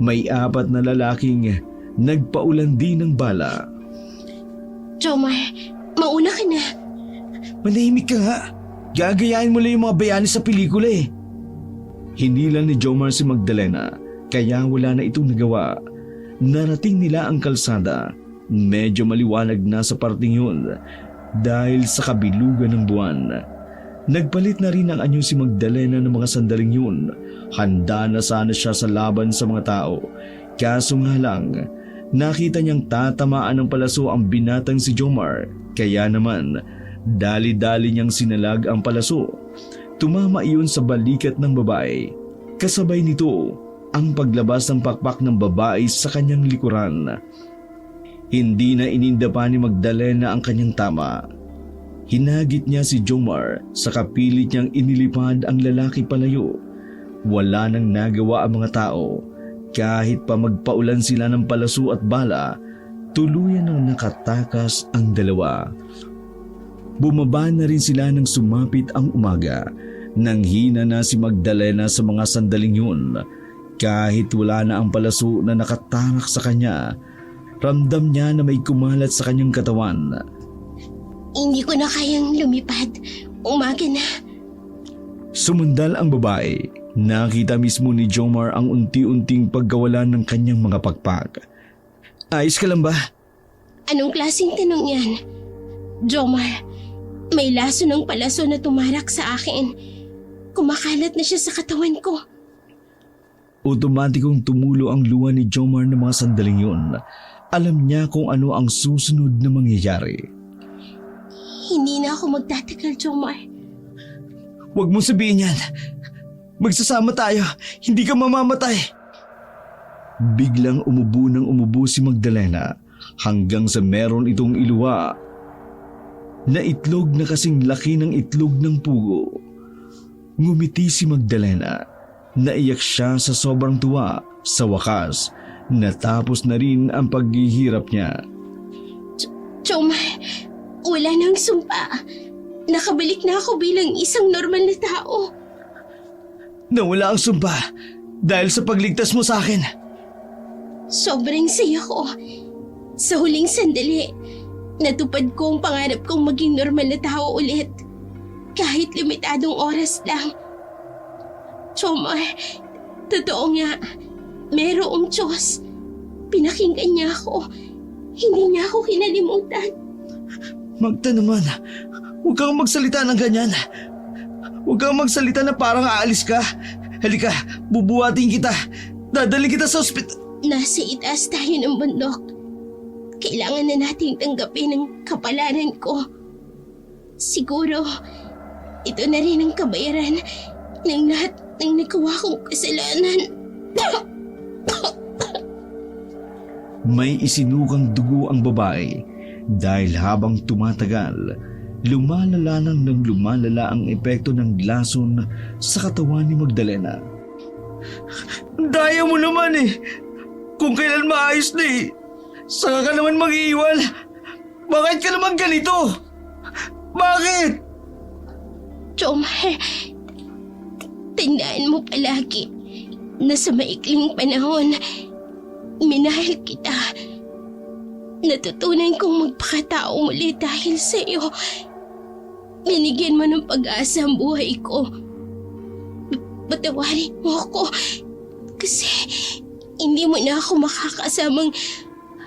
S1: may 4 na lalaking nagpaulan din ng bala.
S2: Jomar, mauna ka na.
S1: Manahimik ka nga. Gagayahin mo lang yung mga bayani sa pelikula eh. Hinila ni Jomar si Magdalena, kaya wala na itong nagawa. Narating nila ang kalsada. Medyo maliwanag na sa parting yun dahil sa kabilugan ng buwan. Nagpalit na rin ang anyo si Magdalena ng mga sandaling yun. Handa na sana siya sa laban sa mga tao. Kaso nga lang, nakita niyang tatamaan ng palaso ang binatang si Jomar. Kaya naman, dali-dali niyang sinalag ang palaso. Tumama iyon sa balikat ng babae. Kasabay nito ang paglabas ng pakpak ng babae sa kanyang likuran. Hindi na ininda pa ni Magdalena ang kanyang tama. Hinagit niya si Jomar sa kapilit niyang inilipad ang lalaki palayo. Wala nang nagawa ang mga tao. Kahit pa magpaulan sila ng palaso at bala, tuluyan nang nakatakas ang dalawa. Bumaba na rin sila nang sumapit ang umaga. Nanghina na si Magdalena sa mga sandaling yun. Kahit wala na ang palaso na nakatarak sa kanya, ramdam niya na may kumalat sa kanyang katawan.
S2: Hindi ko na kayang lumipad. Umaga na.
S1: Sumundal ang babae. Nakita mismo ni Jomar ang unti-unting pagkawalan ng kanyang mga pakpak. Ayos ka lang ba?
S2: Anong klaseng tanong yan? Jomar, may laso ng palaso na tumarak sa akin. Kumakalat na siya sa katawan ko.
S1: Otomatikong tumulo ang luha ni Jomar ng mga sandaling yun. Alam niya kung ano ang susunod na mangyayari.
S2: Hindi na ako magtatagal, Jomar.
S1: Huwag mo sabihin yan. Magsasama tayo. Hindi ka mamamatay. Biglang umubo si Magdalena hanggang sa meron itong iluwa na itlog na kasing laki ng itlog ng pugo. Ngumiti si Magdalena. Naiyak siya sa sobrang tuwa. Sa wakas, natapos na rin ang paghihirap niya.
S2: Jomar, wala nang sumpa. Nakabalik na ako bilang isang normal na tao.
S1: Nawala ang sumpa dahil sa pagligtas mo sa akin.
S2: Sobrang saya ko. Sa huling sandali, natupad ko ang pangarap kong maging normal na tao ulit. Kahit limitadong oras lang. Jomar, totoo nga, merong Diyos. Pinakinggan niya ako. Hindi niya ako kinalimutan.
S1: Magda naman, huwag kang magsalita ng ganyan. Huwag kang magsalita na parang aalis ka. Halika, bubuhatin kita. Dadalhin kita sa ospital.
S2: Nasa itaas tayo ng bundok. Kailangan na nating tanggapin ang kapalaran ko. Siguro, ito na rin ang kabayaran ng lahat ng nagawa kong kasalanan.
S1: May isinukang dugo ang babae dahil habang tumatagal, lumalala ng lumalala ang epekto ng lason sa katawan ni Magdalena. Daya mo naman eh! Kung kailan maayos na eh! Saka ka naman mag-iiwan! Bakit ka naman ganito? Bakit?
S2: Jomar, tandaan mo palagi na sa maikling panahon, minahal kita. Natutunan kong magpakatao muli dahil sa iyo. Binigyan mo ng pag-asa ang buhay ko. Patawarin mo ako kasi hindi mo na ako makakasamang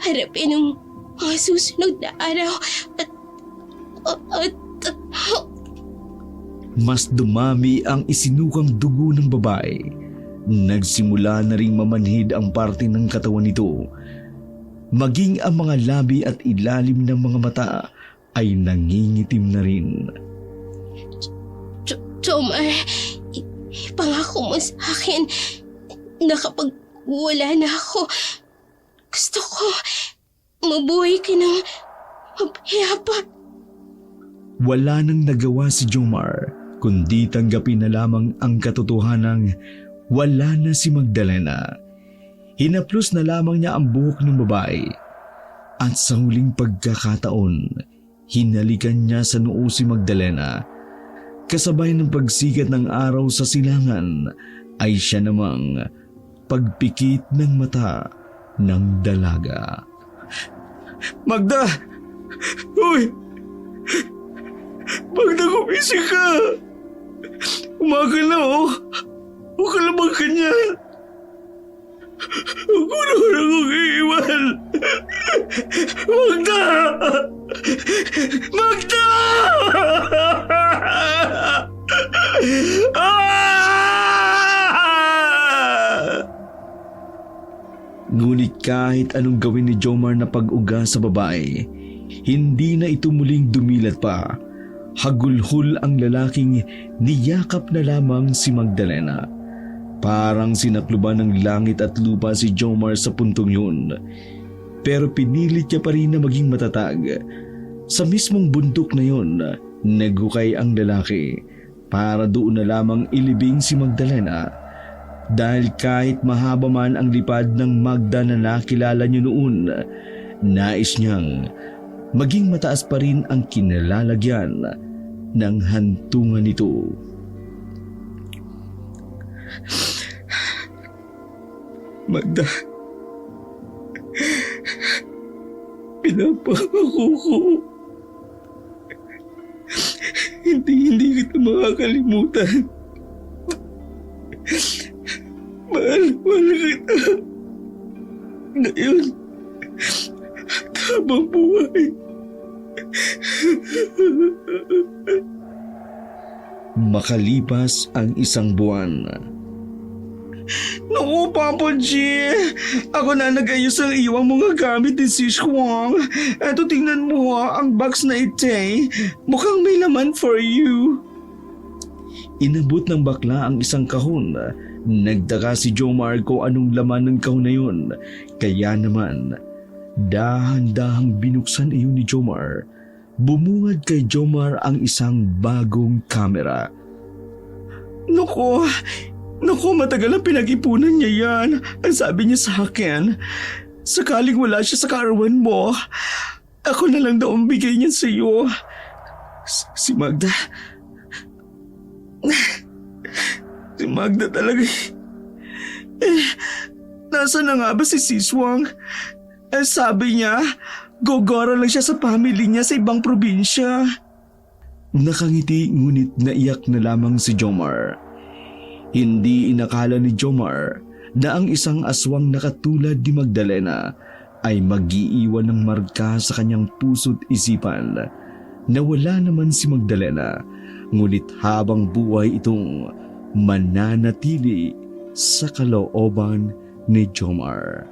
S2: harapin ng mga susunod na araw at
S1: Mas dumami ang isinukang dugo ng babae. Nagsimula na ring mamanhid ang parte ng katawan nito. Maging ang mga labi at ilalim ng mga mata ay nangingitim na rin.
S2: Jomar, ipangako mo sa akin na kapag wala na ako, gusto ko mabuhay ka ng mapayapa.
S1: Wala nang nagawa si Jomar kundi tanggapin na lamang ang katotohanang wala na si Magdalena. Hinaplos na lamang niya ang buhok ng babae at sa huling pagkakataon, hinalikan niya sa noo si Magdalena. Kasabay ng pagsikat ng araw sa silangan ay siya namang pagpikit ng mata ng dalaga.
S3: Magda! Uy! Magda, gumising ka! Umaga na, oh! Huwag ka lamang ganyan! Huwag mo naman akong iiwan! Magda! Magda!
S1: Ngunit kahit anong gawin ni Jomar na pag-uga sa babae, hindi na ito muling dumilat pa. Hagulhol ang lalaking niyakap na lamang si Magdalena. Parang sinakluban ng langit at lupa si Jomar sa puntong yun. Pero pinilit niya pa rin na maging matatag. Sa mismong bundok na yun, naghukay ang lalaki para doon na lamang ilibing si Magdalena. Dahil kahit mahaba man ang lipad ng Magda na nakilala niyo noon, nais niyang maging mataas pa rin ang kinalalagyan ng hantungan nito.
S3: Magda, pinapangako ko. Hindi kita makakalimutan. Mahal kita. Ngayon, habang buhay.
S1: Makalipas ang isang buwan.
S3: Naku, Papa G! Ako na nag-ayos ang iwang mga gamit ni Sis Huang. Eto, tingnan mo ha, ang box na ito eh. Mukhang may laman for you.
S1: Inabot ng bakla ang isang kahon. Nagtaka si Jomar kung anong laman ng kahon na yun. Kaya naman, dahan-dahang binuksan iyon ni Jomar. Bumungad kay Jomar ang isang bagong kamera.
S3: Naku, matagal ang pinag-ipunan niya yan. Ang sabi niya sa akin, sakaling wala siya sa karawan mo, ako na lang daw ang bigay niya sa iyo. Si Magda... Si Magda talaga. Nasa na nga ba si Sis Wang? Sabi niya, gogora lang siya sa family niya sa ibang probinsya.
S1: Nakangiti ngunit naiyak na lamang si Jomar. Hindi inakala ni Jomar na ang isang aswang na katulad ni Magdalena ay mag-iiwan ng marka sa kanyang puso't isipan na wala naman si Magdalena, ngunit habang buhay itong mananatili sa kalooban ni Jomar.